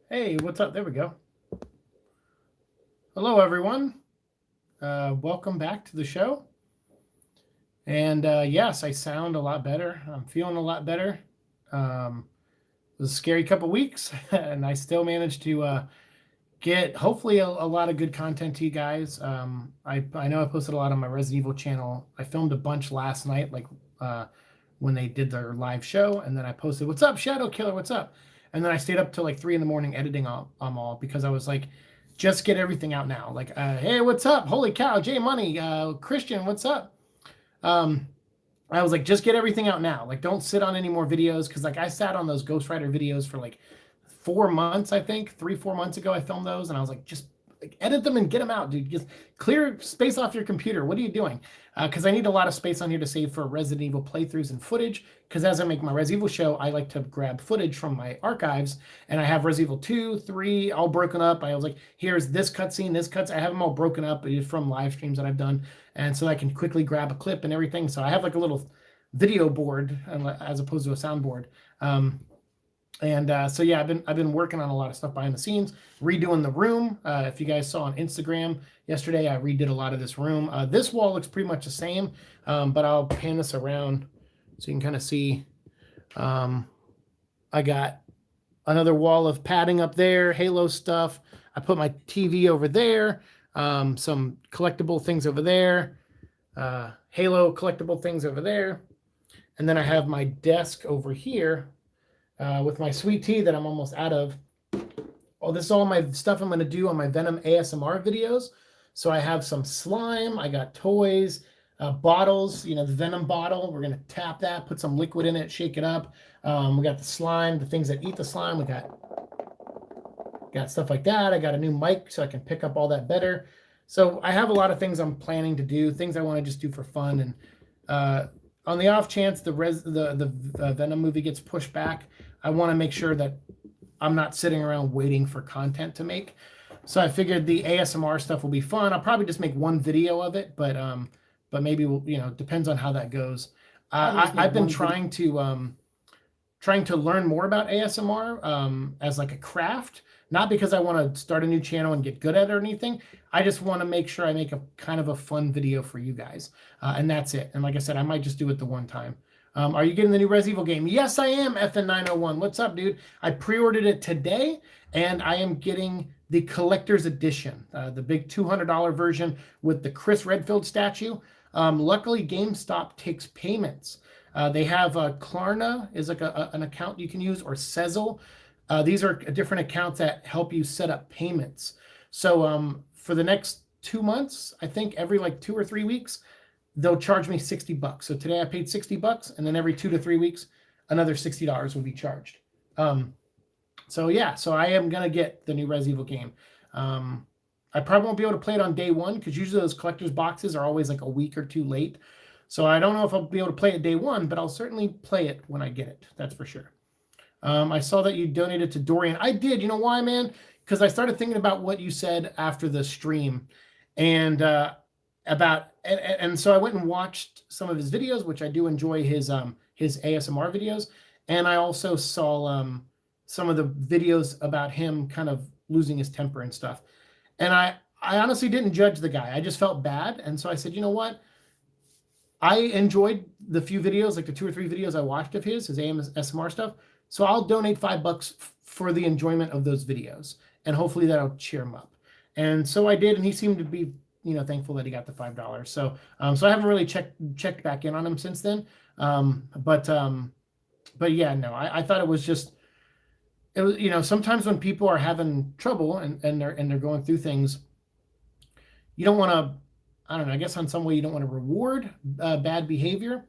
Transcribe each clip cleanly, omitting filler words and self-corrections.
Hey, what's up? There we go. Hello, everyone. Welcome back to the show. And yes, I sound a lot better. I'm feeling a lot better. It was a scary couple weeks, and I still managed to get hopefully a lot of good content to you guys. I know I posted a lot on my Resident Evil channel. I filmed a bunch last night, like when they did their live show, and then I posted, "What's up, Shadow Killer? What's up?" And then I stayed up till like 3 in the morning editing them all because I was like, just get everything out now. Like, hey, what's up? Holy cow, J Money, Christian, what's up? Um, I was like, just get everything out now. Like, don't sit on any more videos because like I sat on those Ghost Rider videos for like 4 months, I think 3, 4 months ago. I filmed those, and I was like, just like edit them and get them out, dude. Just clear space off your computer. What are you doing? Because I need a lot of space on here to save for Resident Evil playthroughs and footage. Because as I make my Resident Evil show, I like to grab footage from my archives, and I have Resident Evil 2, 3, all broken up. I was like, here's this cutscene, this cutscene. I have them all broken up from live streams that I've done, and so I can quickly grab a clip and everything. So I have like a little video board as opposed to a soundboard. So yeah, I've been working on a lot of stuff behind the scenes, redoing the room. If you guys saw on Instagram yesterday, I redid a lot of this room. This wall looks pretty much the same, but I'll pan this around so you can kind of see. I got another wall of padding up there, Halo stuff. I put my TV over there, some collectible things over there, Halo collectible things over there, and then I have my desk over here. With my sweet tea that I'm almost out of. Oh, this is all my stuff I'm going to do on my Venom ASMR videos. So I have some slime, I got toys, bottles, the Venom bottle. We're going to tap that, put some liquid in it, shake it up. We got the slime, the things that eat the slime. We got stuff like that. I got a new mic so I can pick up all that better. So I have a lot of things I'm planning to do, things I want to just do for fun. And on the off chance the Venom movie gets pushed back, I want to make sure that I'm not sitting around waiting for content to make. So I figured the ASMR stuff will be fun. I'll probably just make one video of it, but maybe depends on how that goes. I've been trying to learn more about ASMR as like a craft, not because I want to start a new channel and get good at it or anything. I just want to make sure I make a kind of a fun video for you guys, and that's it. And like I said, I might just do it the one time. Are you getting the new Resident Evil game? Yes, I am, FN901. What's up, dude? I pre-ordered it today, and I am getting the collector's edition, the big $200 version with the Chris Redfield statue. Luckily, GameStop takes payments. They have Klarna is like an account you can use, or Sezzle. These are different accounts that help you set up payments. So for the next 2 months, I think every like 2 or 3 weeks, they'll charge me $60. So today I paid $60, and then every 2 to 3 weeks, another $60 will be charged. So yeah, so I am gonna get the new Resident Evil game. I probably won't be able to play it on day one because usually those collector's boxes are always like a week or two late. So I don't know if I'll be able to play it day one, but I'll certainly play it when I get it. That's for sure. I saw that you donated to Dorian. I did. You know why, man? Because I started thinking about what you said after the stream, and and so I went and watched some of his videos, which I do enjoy his ASMR videos, and I also saw some of the videos about him kind of losing his temper and stuff. And I honestly didn't judge the guy. I just felt bad, and so I said, you know what? I enjoyed the few videos, like the 2 or 3 videos I watched of his ASMR stuff. So I'll donate $5 for the enjoyment of those videos, and hopefully that'll cheer him up. And so I did, and he seemed to be, thankful that he got the $5. So I haven't really checked back in on him since then. But yeah, no, I thought it was just, it was, sometimes when people are having trouble and they're going through things, you don't want to, I don't know, I guess on some way you don't want to reward bad behavior,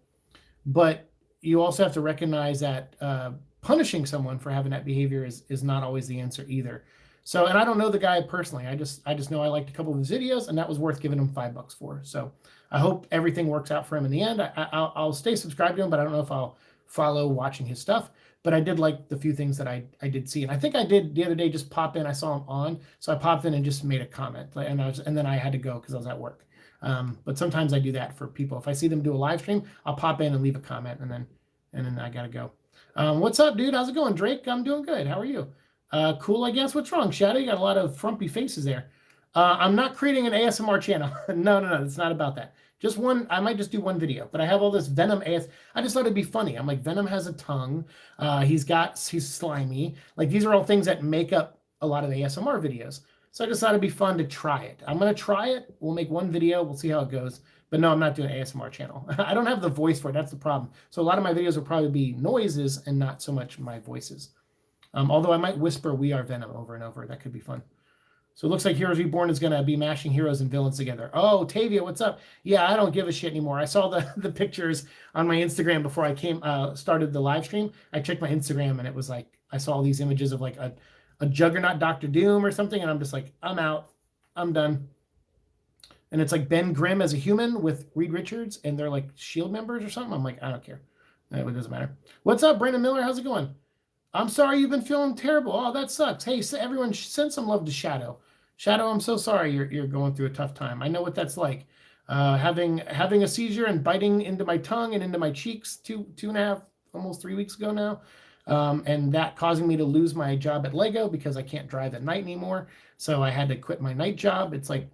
but you also have to recognize that punishing someone for having that behavior is not always the answer either. So, and I don't know the guy personally. I just know I liked a couple of his videos, and that was worth giving him $5 for. So I hope everything works out for him in the end. I'll stay subscribed to him, but I don't know if I'll follow watching his stuff. But I did like the few things that I did see. And I think I did the other day just pop in. I saw him on, so I popped in and just made a comment. And then I had to go because I was at work. But sometimes I do that for people. If I see them do a live stream, I'll pop in and leave a comment, and then I gotta go. What's up, dude? How's it going, Drake? I'm doing good. How are you? Cool, I guess. What's wrong, Shadow? You got a lot of frumpy faces there. I'm not creating an ASMR channel. No. It's not about that. Just one. I might just do one video, but I have all this Venom AS. I just thought it'd be funny. I'm like, Venom has a tongue. He's slimy. Like, these are all things that make up a lot of ASMR videos. So I just thought it'd be fun to try it. I'm going to try it. We'll make one video. We'll see how it goes. But no, I'm not doing an ASMR channel. I don't have the voice for it. That's the problem. So a lot of my videos will probably be noises and not so much my voices. Although I might whisper "We Are Venom" over and over. That could be fun. So it looks like Heroes Reborn is going to be mashing heroes and villains together. Oh, Tavia, what's up? Yeah, I don't give a shit anymore. I saw the pictures on my Instagram before I started the live stream. I checked my Instagram, and it was like, I saw all these images of like a Juggernaut Dr. Doom or something, and I'm just like, I'm out. I'm done. And it's like Ben Grimm as a human with Reed Richards, and they're like S.H.I.E.L.D. members or something. I'm like, I don't care. It doesn't matter. What's up, Brandon Miller? How's it going? I'm sorry you've been feeling terrible. Oh, that sucks. Hey, everyone, send some love to Shadow. Shadow, I'm so sorry you're going through a tough time. I know what that's like. Having a seizure and biting into my tongue and into my cheeks 2.5, almost 3 weeks ago now. And that causing me to lose my job at Lego because I can't drive at night anymore. So I had to quit my night job. It's like,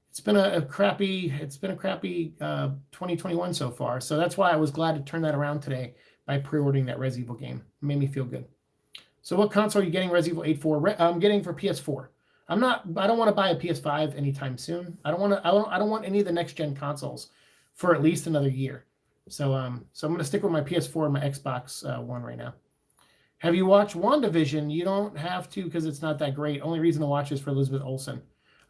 it's been a crappy 2021 so far. So that's why I was glad to turn that around today by pre-ordering that Resident Evil game. It made me feel good. So what console are you getting Resident Evil 8 for? I'm getting for PS4. I don't want to buy a PS5 anytime soon. I don't want any of the next gen consoles for at least another year. So I'm going to stick with my PS4 and my Xbox One right now. Have you watched WandaVision? You don't have to because it's not that great. Only reason to watch is for Elizabeth Olsen.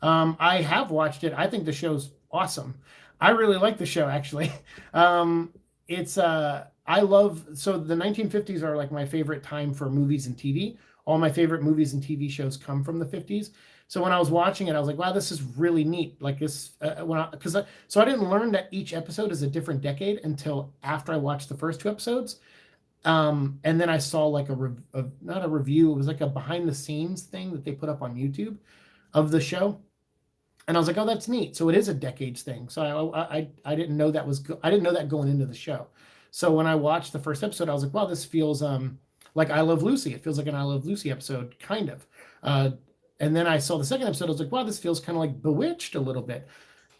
I have watched it. I think the show's awesome. I really like the show, actually. So the 1950s are like my favorite time for movies and TV. All my favorite movies and TV shows come from the 50s. So when I was watching it, I was like, wow, this is really neat. Like this, so I didn't learn that each episode is a different decade until after I watched the first 2 episodes. And then I saw like not a review, it was like a behind the scenes thing that they put up on YouTube of the show. And I was like, oh, that's neat. So it is a decades thing. So I didn't know that I didn't know that going into the show. So when I watched the first episode, I was like, wow, this feels like I Love Lucy. It feels like an I Love Lucy episode, kind of. And then I saw the second episode. I was like, wow, this feels kind of like Bewitched a little bit.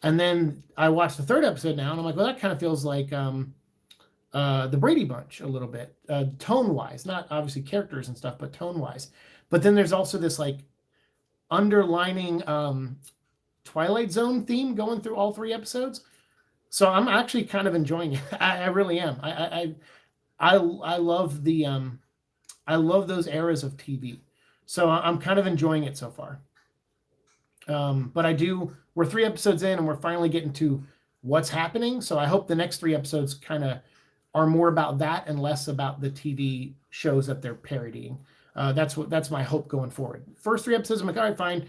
And then I watched the third episode now, and I'm like, well, that kind of feels like the Brady Bunch a little bit, tone-wise. Not obviously characters and stuff, but tone-wise. But then there's also this like underlining Twilight Zone theme going through all 3 episodes. So I'm actually kind of enjoying it. I really am. I love I love those eras of TV. So I'm kind of enjoying it so far. But we're 3 episodes in and we're finally getting to what's happening. So I hope the next 3 episodes kind of are more about that and less about the TV shows that they're parodying. That's my hope going forward. First 3 episodes, I'm like, all right, fine,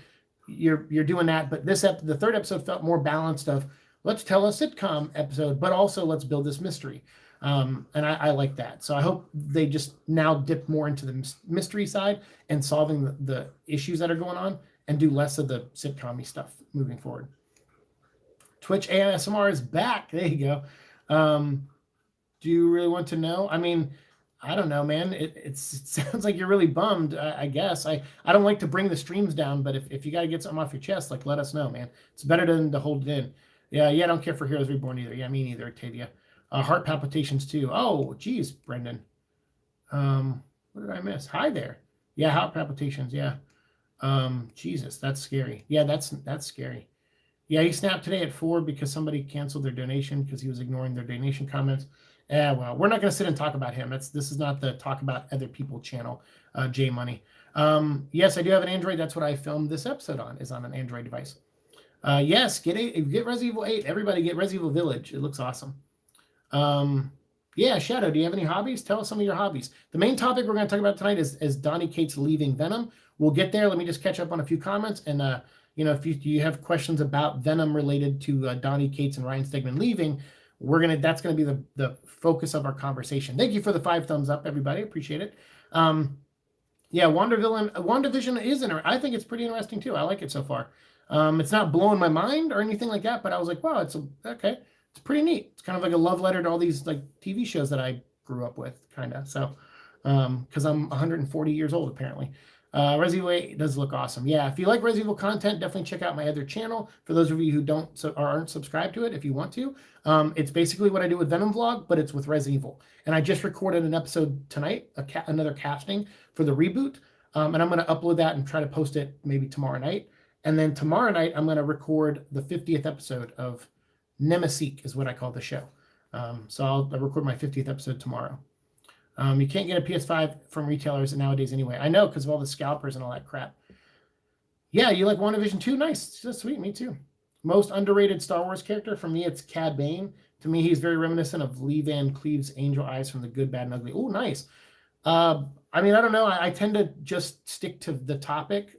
you're doing that. But the third episode felt more balanced of let's tell a sitcom episode, but also let's build this mystery. And I like that. So I hope they just now dip more into the mystery side and solving the issues that are going on and do less of the sitcom-y stuff moving forward. Twitch ASMR is back. There you go. Do you really want to know? I mean, I don't know, man. It sounds like you're really bummed, I guess. I don't like to bring the streams down, but if you got to get something off your chest, like, let us know, man. It's better than to hold it in. Yeah, I don't care for Heroes Reborn either. Yeah, me neither, Octavia. Heart palpitations too. Oh, geez, Brendan. What did I miss? Hi there. Yeah, heart palpitations. Yeah. Jesus, that's scary. Yeah, that's scary. Yeah, he snapped today at 4 because somebody canceled their donation because he was ignoring their donation comments. Yeah, well, we're not going to sit and talk about him. This is not the talk about other people channel, J Money. Yes, I do have an Android. That's what I filmed this episode on, is on an Android device. Yes, get Resident Evil 8. Everybody get Resident Evil Village. It looks awesome. Yeah, Shadow, do you have any hobbies? Tell us some of your hobbies. The main topic we're going to talk about tonight is Donny Cates leaving Venom. We'll get there. Let me just catch up on a few comments. And, if you have questions about Venom related to Donny Cates and Ryan Stegman leaving, that's going to be the focus of our conversation. Thank you for the 5 thumbs up, everybody. Appreciate it. Yeah, WandaVision is I think it's pretty interesting too. I like it so far. It's not blowing my mind or anything like that, but I was like, wow, okay. It's pretty neat. It's kind of like a love letter to all these like TV shows that I grew up with, kind of. So, because I'm 140 years old, apparently. Resident Evil 8 does look awesome. Yeah, if you like Resident Evil content, definitely check out my other channel. For those of you who don't or aren't subscribed to it, if you want to, it's basically what I do with Venom Vlog, but it's with Resident Evil. And I just recorded an episode tonight, another casting for the reboot, and I'm going to upload that and try to post it maybe tomorrow night. And then tomorrow night, I'm going to record the 50th episode of Nemesis, is what I call the show. So I'll record my 50th episode tomorrow. You can't get a PS5 from retailers nowadays anyway. I know, because of all the scalpers and all that crap. Yeah, you like WandaVision too? Nice. That's sweet. Me too. Most underrated Star Wars character? For me, it's Cad Bane. To me, he's very reminiscent of Lee Van Cleve's Angel Eyes from The Good, Bad, and Ugly. Oh, nice. I mean, I don't know. I tend to just stick to the topic.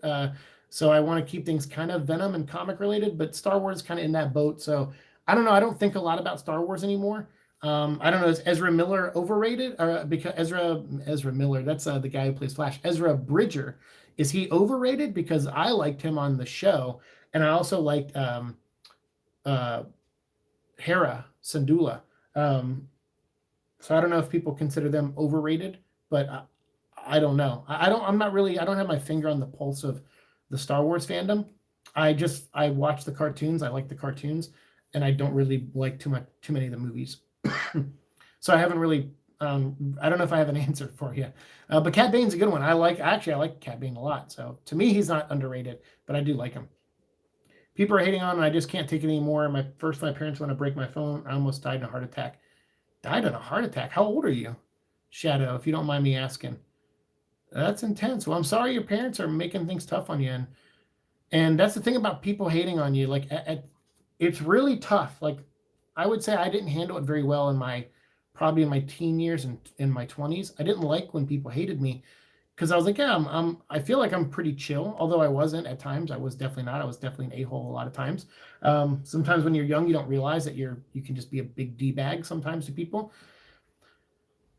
So I want to keep things kind of Venom and comic related, but Star Wars is kind of in that boat. So I don't know. I don't think a lot about Star Wars anymore. I don't know. Is Ezra Miller overrated? Because Ezra Miller, that's the guy who plays Flash. Ezra Bridger, is he overrated? Because I liked him on the show, and I also liked Hera Syndulla. So I don't know if people consider them overrated, but I don't know. I don't have my finger on the pulse of the Star Wars fandom. I watch the cartoons. I like the cartoons, and I don't really like too many of the movies. So I haven't really, I don't know if I have an answer for you. But Cad Bane's a good one. I like Cad Bane a lot. So to me, he's not underrated, but I do like him. People are hating on, and I just can't take it anymore. My parents want to break my phone. I almost died in a heart attack. Died in a heart attack? How old are you, Shadow, if you don't mind me asking? That's intense. Well, I'm sorry your parents are making things tough on you. And that's the thing about people hating on you. Like, it's really tough. Like, I would say I didn't handle it very well probably in my teen years and in my 20s. I didn't like when people hated me, because I was like, yeah, I feel like I'm pretty chill, although I wasn't at times. I was definitely not. I was definitely an a-hole a lot of times. Sometimes when you're young, you don't realize that you can just be a big D-bag sometimes to people.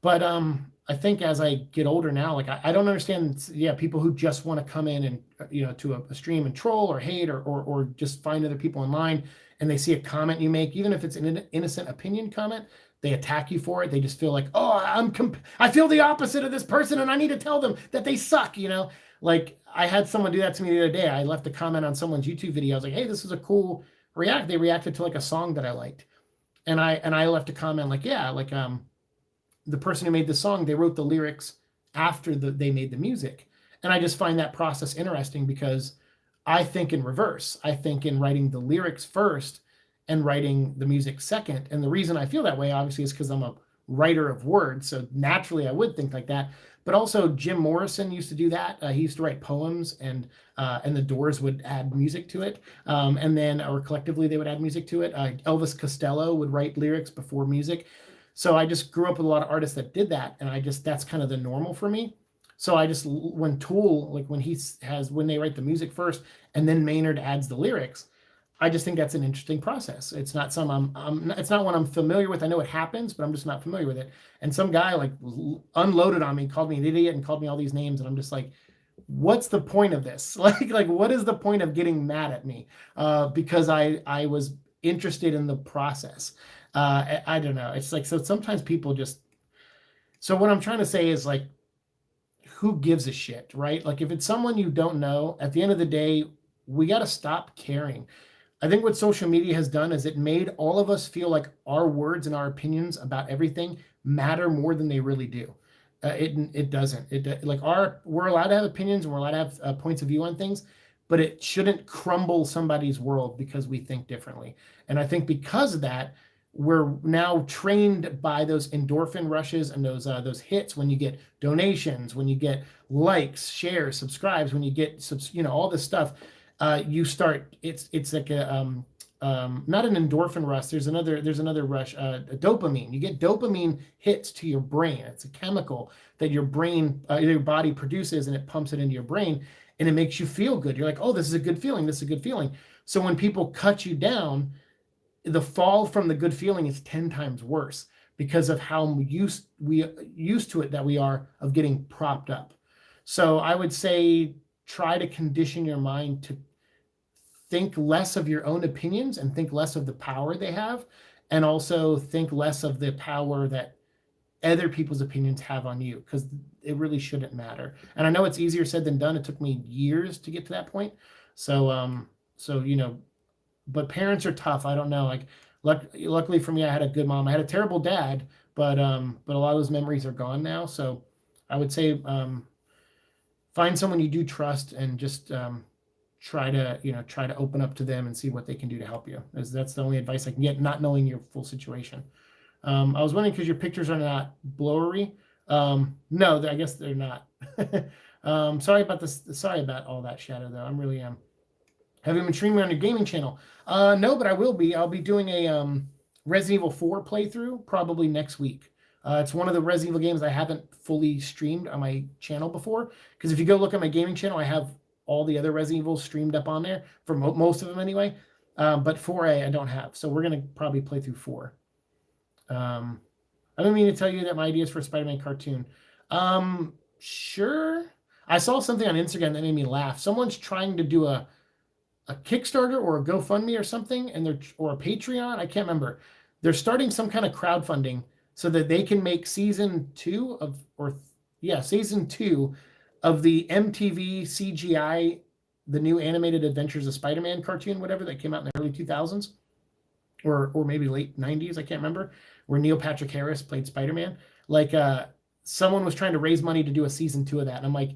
But I think as I get older now, like I don't understand, people who just want to come in and, to a stream and troll or hate or just find other people online, and they see a comment you make, even if it's an innocent opinion comment, they attack you for it. They just feel like, oh, I feel the opposite of this person, and I need to tell them that they suck, Like, I had someone do that to me the other day. I left a comment on someone's YouTube video. I was like, hey, this is a cool react. They reacted to like a song that I liked. And I left a comment like, yeah, like, the person who made the song, they wrote the lyrics after they made the music. And I just find that process interesting, because I think in reverse. I think in writing the lyrics first and writing the music second. And the reason I feel that way, obviously, is because I'm a writer of words. So naturally I would think like that. But also Jim Morrison used to do that. He used to write poems, and the Doors would add music to it. Or collectively they would add music to it. Elvis Costello would write lyrics before music. So I just grew up with a lot of artists that did that. And that's kind of the normal for me. So when Tool, like when they write the music first and then Maynard adds the lyrics, I just think that's an interesting process. It's not it's not one I'm familiar with. I know it happens, but I'm just not familiar with it. And some guy like unloaded on me, called me an idiot and called me all these names. And I'm just like, what's the point of this? Like what is the point of getting mad at me? Because I was interested in the process. I don't know. It's like, so sometimes people just, so what I'm trying to say is like, who gives a shit, right? Like if it's someone you don't know, at the end of the day, we got to stop caring. I think what social media has done is it made all of us feel like our words and our opinions about everything matter more than they really do. It doesn't. We're allowed to have opinions, and we're allowed to have points of view on things, but it shouldn't crumble somebody's world because we think differently. And I think because of that, we're now trained by those endorphin rushes and those hits when you get donations, when you get likes, shares, subscribes, when you get all this stuff. You start. It's like a not an endorphin rush. There's another rush. A dopamine. You get dopamine hits to your brain. It's a chemical that your brain, your body produces, and it pumps it into your brain, and it makes you feel good. You're like, oh, this is a good feeling. This is a good feeling. So when people cut you down, the fall from the good feeling is 10 times worse because of how used to it that we are of getting propped up. So I would say try to condition your mind to think less of your own opinions and think less of the power they have, and also think less of the power that other people's opinions have on you, because it really shouldn't matter. And I know it's easier said than done. It took me years to get to that point. So, so, but parents are tough. I don't know. Like, luckily for me, I had a good mom. I had a terrible dad, but a lot of those memories are gone now. So I would say, find someone you do trust and just, try to open up to them and see what they can do to help you. As that's the only advice I can get, not knowing your full situation. I was wondering, because your pictures are not blurry. No, I guess they're not. Sorry about this. Sorry about all that, Shadow, though. I'm really have you been streaming on your gaming channel? No, but I will be. I'll be doing a Resident Evil 4 playthrough probably next week. It's one of the Resident Evil games I haven't fully streamed on my channel before. Because if you go look at my gaming channel, I have all the other Resident Evils streamed up on there, for most of them anyway. But 4A I don't have. So we're going to probably play through 4. I don't mean to tell you that my idea is for a Spider-Man cartoon. Sure. I saw something on Instagram that made me laugh. Someone's trying to do a Kickstarter or a GoFundMe or something, or a Patreon. I can't remember. They're starting some kind of crowdfunding so that they can make season 2 of the MTV CGI, the new animated Adventures of Spider-Man cartoon, whatever, that came out in the early 2000s. Or maybe late 90s, I can't remember, where Neil Patrick Harris played Spider-Man. Like, someone was trying to raise money to do a season 2 of that. And I'm like,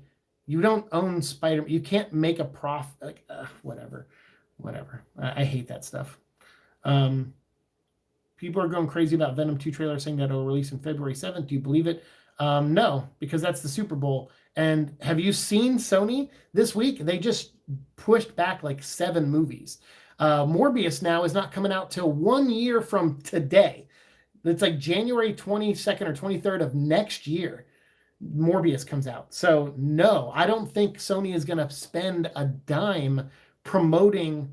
you don't own Spider-Man. You can't make a profit. Like, whatever. I hate that stuff. People are going crazy about Venom 2 trailer, saying that it'll release in February 7th. Do you believe it? No, because that's the Super Bowl. And have you seen Sony this week? They just pushed back like 7 movies. Morbius now is not coming out till 1 year from today. It's like January 22nd or 23rd of next year. Morbius comes out. So no, I don't think Sony is going to spend a dime promoting.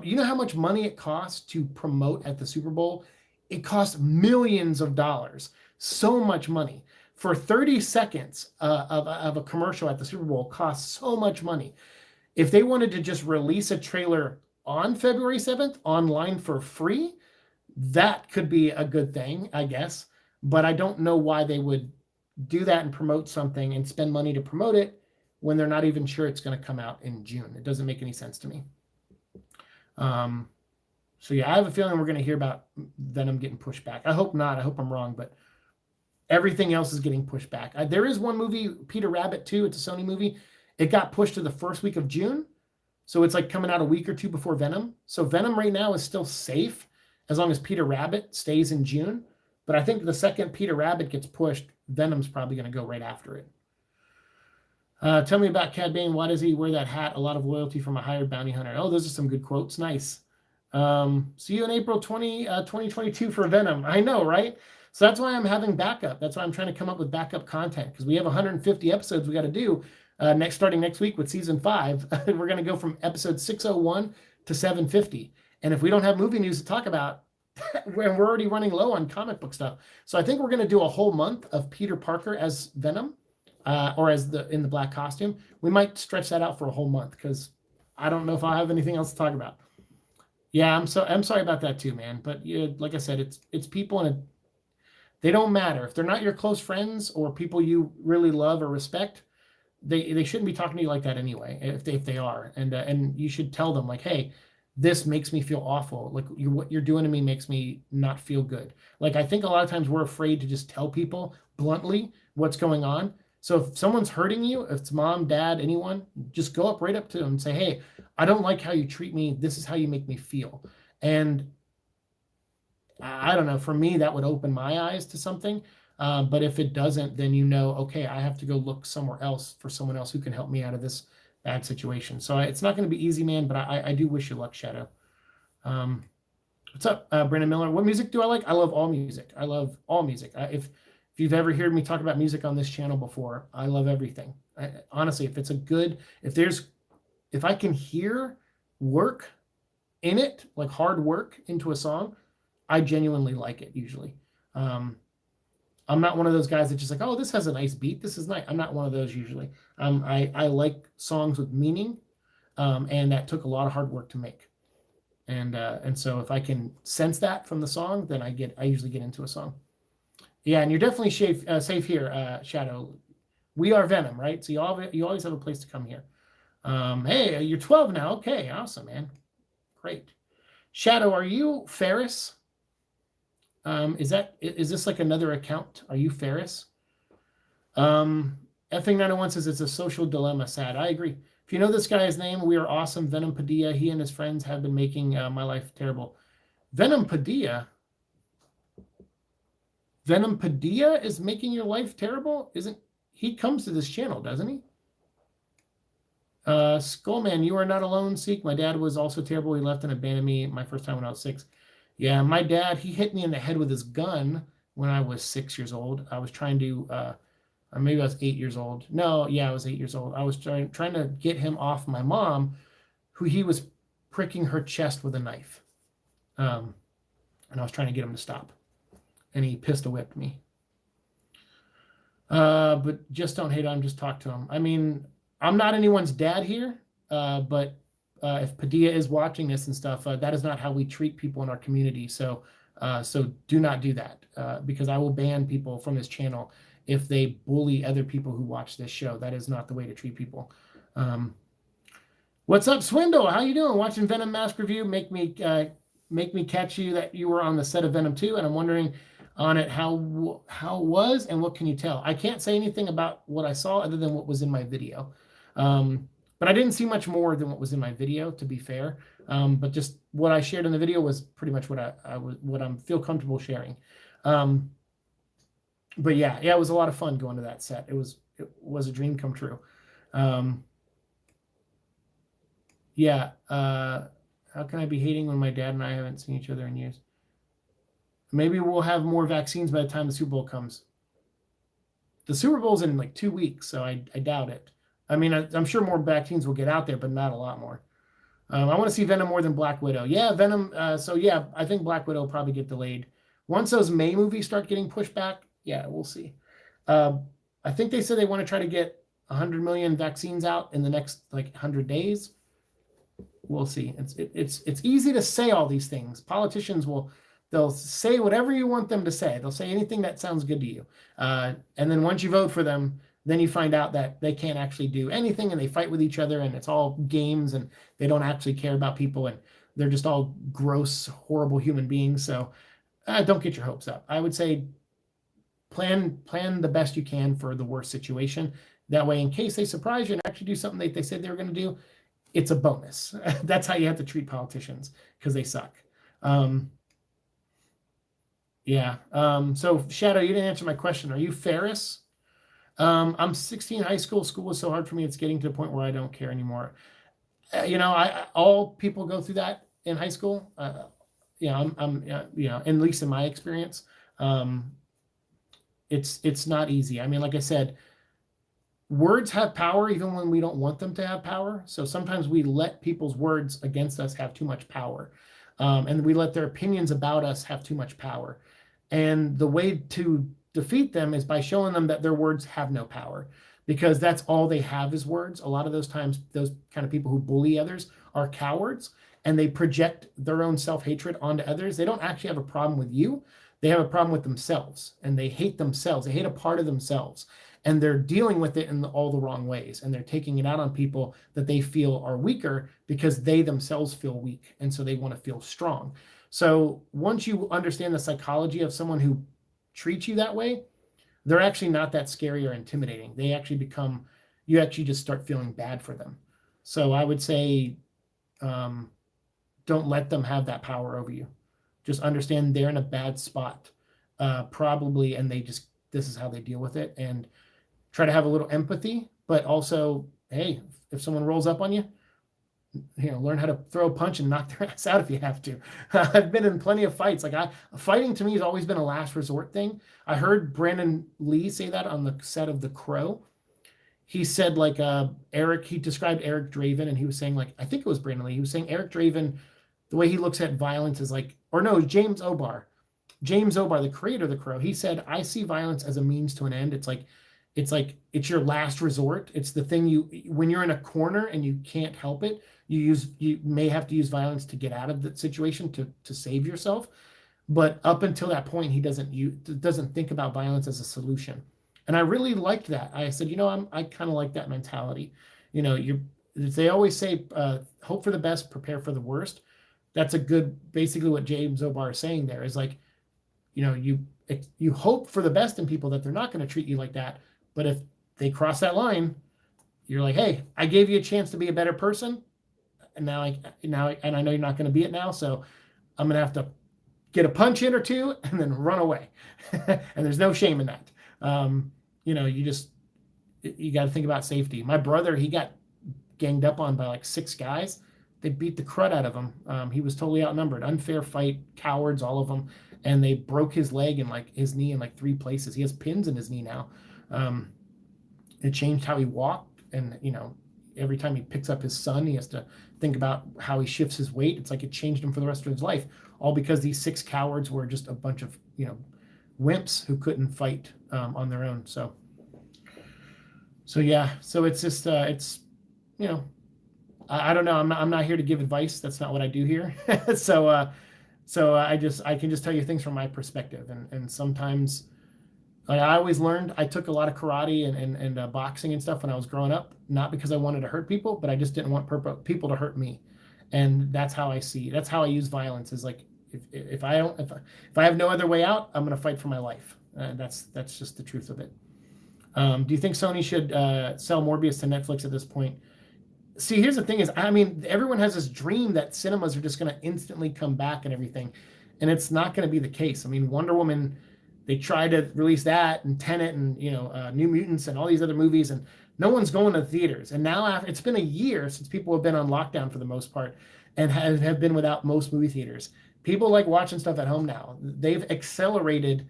You know how much money it costs to promote at the Super Bowl? It costs millions of dollars. So much money. For 30 seconds of a commercial at the Super Bowl costs so much money. If they wanted to just release a trailer on February 7th online for free, that could be a good thing, I guess. But I don't know why they would do that and promote something and spend money to promote it when they're not even sure it's going to come out in June. It doesn't make any sense to me. So yeah, I have a feeling we're going to hear about Venom getting pushed back. I hope not. I hope I'm wrong, but everything else is getting pushed back. There is one movie, Peter Rabbit 2. It's a Sony movie. It got pushed to the first week of June. So it's like coming out a week or two before Venom. So Venom right now is still safe as long as Peter Rabbit stays in June. But I think the second Peter Rabbit gets pushed, Venom's probably going to go right after it. Tell me about Cad Bane. Why does he wear that hat? A lot of loyalty from a hired bounty hunter. Oh, those are some good quotes. Nice. See you in April 2022 for Venom. I know, right? So that's why I'm having backup. That's why I'm trying to come up with backup content, because we have 150 episodes we got to do starting next week with season 5. We're going to go from episode 601 to 750. And if we don't have movie news to talk about, we're already running low on comic book stuff. So I think we're going to do a whole month of Peter Parker as Venom, or as in the black costume. We might stretch that out for a whole month, because I don't know if I have anything else to talk about. Yeah, I'm sorry about that too, man. But like I said, it's people, and they don't matter if they're not your close friends or people you really love or respect. They shouldn't be talking to you like that anyway. If they are, and you should tell them, like, hey, this makes me feel awful. Like, what you're doing to me makes me not feel good. Like, I think a lot of times we're afraid to just tell people bluntly what's going on. So if someone's hurting you, if it's mom, dad, anyone, just go right up to them and say, hey, I don't like how you treat me. This is how you make me feel. And I don't know, for me, that would open my eyes to something. But if it doesn't, then okay, I have to go look somewhere else for someone else who can help me out of this bad situation. So it's not going to be easy, man, but I do wish you luck, Shadow. What's up, Brandon Miller? What music do I like? I love all music. I love all music. If you've ever heard me talk about music on this channel before, I love everything. Honestly, if I can hear work in it, like hard work into a song, I genuinely like it usually. I'm not one of those guys that just like, oh, this has a nice beat. This is nice. I'm not one of those usually. I like songs with meaning, and that took a lot of hard work to make. And so if I can sense that from the song, then I usually get into a song. Yeah, and you're definitely safe here, Shadow. We are Venom, right? So you always have a place to come here. Hey, you're 12 now. Okay, awesome, man. Great. Shadow, are you Ferris? Is this like another account? Are you Ferris? Effing 901 says it's a social dilemma. Sad. I agree. If you know this guy's name, we are awesome. Venom Padilla. He and his friends have been making my life terrible. Venom Padilla. Venom Padilla is making your life terrible? Isn't he comes to this channel, doesn't he? Skullman, you are not alone. Seek. My dad was also terrible. He left and abandoned me my first time when I was 6. Yeah, my dad, he hit me in the head with his gun when I was 6 years old. I was trying to, or maybe I was 8 years old. No, yeah, I was 8 years old. I was trying to get him off my mom, who he was pricking her chest with a knife. And I was trying to get him to stop. And he pistol whipped me. But just don't hate him, just talk to him. I mean, I'm not anyone's dad here, but if Padilla is watching this and stuff, that is not how we treat people in our community. So do not do that, because I will ban people from this channel if they bully other people who watch this show. That is not the way to treat people. What's up, Swindle? How you doing? Watching Venom Mask Review make me catch you that you were on the set of Venom 2, and I'm wondering on it how was and what can you tell? I can't say anything about what I saw other than what was in my video. But I didn't see much more than what was in my video, to be fair. But just what I shared in the video was pretty much what I feel comfortable sharing. But yeah, it was a lot of fun going to that set. It was a dream come true. Yeah. How can I be hating when my dad and I haven't seen each other in years? Maybe we'll have more vaccines by the time the Super Bowl comes. The Super Bowl's in like 2 weeks, so I doubt it. I mean, I'm sure more vaccines will get out there, but not a lot more. I want to see Venom more than Black Widow. Yeah, Venom. So yeah, I think Black Widow will probably get delayed. Once those May movies start getting pushed back, yeah, we'll see. I think they said they want to try to get 100 million vaccines out in the next like 100 days. We'll see. It's easy to say all these things. Politicians they'll say whatever you want them to say. They'll say anything that sounds good to you. And then once you vote for them, then you find out that they can't actually do anything, and they fight with each other, and it's all games, and they don't actually care about people, and they're just all gross, horrible human beings. So don't get your hopes up. I would say plan the best you can for the worst situation. That way, in case they surprise you and actually do something that they said they were going to do, it's a bonus. That's how you have to treat politicians, because they suck. Yeah. So Shadow, you didn't answer my question. Are you Ferris? I'm 16, high school. School was so hard for me. It's getting to the point where I don't care anymore. All people go through that in high school. I'm at least in my experience, it's not easy. I mean, like I said, words have power even when we don't want them to have power. So sometimes we let people's words against us have too much power. And we let their opinions about us have too much power. And the way to defeat them is by showing them that their words have no power, because that's all they have is words. A lot of those times, those kind of people who bully others are cowards, and they project their own self-hatred onto others. They don't actually have a problem with you. They have a problem with themselves, and they hate themselves. They hate a part of themselves, and they're dealing with it in all the wrong ways. And they're taking it out on people that they feel are weaker because they themselves feel weak. And so they want to feel strong. So once you understand the psychology of someone who treats you that way, they're actually not that scary or intimidating. They actually you actually just start feeling bad for them. So I would say, don't let them have that power over you. Just understand they're in a bad spot, probably, and this is how they deal with it, and try to have a little empathy, but also, hey, if someone rolls up on you, learn how to throw a punch and knock their ass out if you have to. I've been in plenty of fights. Fighting to me has always been a last resort thing. I heard Brandon Lee say that on the set of The Crow. He said he described Eric Draven, and he was saying I think it was Brandon Lee. He was saying Eric Draven, the way he looks at violence is James O'Barr, the creator of The Crow. He said, I see violence as a means to an end. It's your last resort. It's the thing when you're in a corner and you can't help it, you may have to use violence to get out of the situation to save yourself. but up until that point, he doesn't think about violence as a solution. And I really liked that. I said, I kind of like that mentality. They always say, hope for the best, prepare for the worst. That's basically what James O'Barr is saying there is like, you hope for the best in people that they're not going to treat you like that. But if they cross that line, you're like, hey, I gave you a chance to be a better person. And and I know you're not going to be it now. So I'm going to have to get a punch in or two and then run away. And there's no shame in that. You got to think about safety. My brother, he got ganged up on by like 6 guys. They beat the crud out of him. He was totally outnumbered. Unfair fight, cowards, all of them. And they broke his leg and like his knee in like 3 places. He has pins in his knee now. It changed how he walked. And, every time he picks up his son, he has to think about how he shifts his weight. It's like it changed him for the rest of his life. All because these 6 cowards were just a bunch of, wimps who couldn't fight on their own. So yeah. So it's just, I don't know. I'm not here to give advice. That's not what I do here. So I can just tell you things from my perspective. And sometimes, like I always learned, I took a lot of karate and boxing and stuff when I was growing up, not because I wanted to hurt people, but I just didn't want people to hurt me. And that's how I use violence is like, if I have no other way out, I'm going to fight for my life. That's just the truth of it. Do you think Sony should sell Morbius to Netflix at this point? See, here's the thing is, everyone has this dream that cinemas are just going to instantly come back and everything. And it's not going to be the case. Wonder Woman, they tried to release that and Tenet and, New Mutants and all these other movies, and no one's going to theaters. And now it's been a year since people have been on lockdown for the most part and have been without most movie theaters. People like watching stuff at home now. They've accelerated.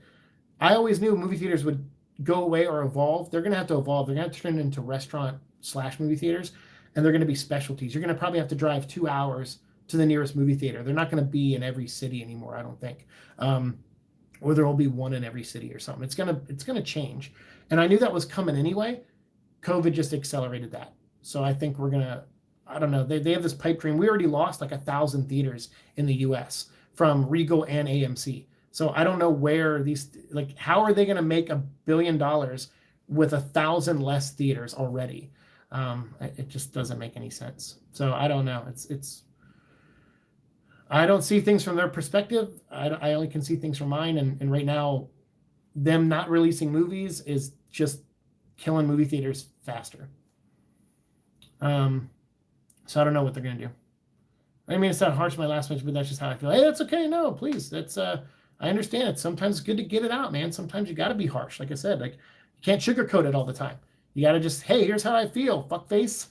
I always knew movie theaters would go away or evolve. They're going to have to evolve. They're going to turn into restaurant/movie theaters. And they're going to be specialties. You're going to probably have to drive 2 hours to the nearest movie theater. They're not going to be in every city anymore, I don't think. Or there will be one in every city or something. It's going to change. And I knew that was coming anyway. COVID just accelerated that. So I think we're going to, I don't know. They have this pipe dream. We already lost like 1,000 theaters in the US from Regal and AMC. So I don't know where how are they going to make $1 billion with 1,000 less theaters already? It just doesn't make any sense. So I don't know. I don't see things from their perspective. I only can see things from mine. And right now, them not releasing movies is just killing movie theaters faster. So I don't know what they're going to do. It's not harsh my last mention, but that's just how I feel. Hey, that's okay. No, please. That's I understand it. Sometimes it's good to get it out, man. Sometimes you got to be harsh. Like I said, you can't sugarcoat it all the time. You got to just, hey, here's how I feel, fuckface.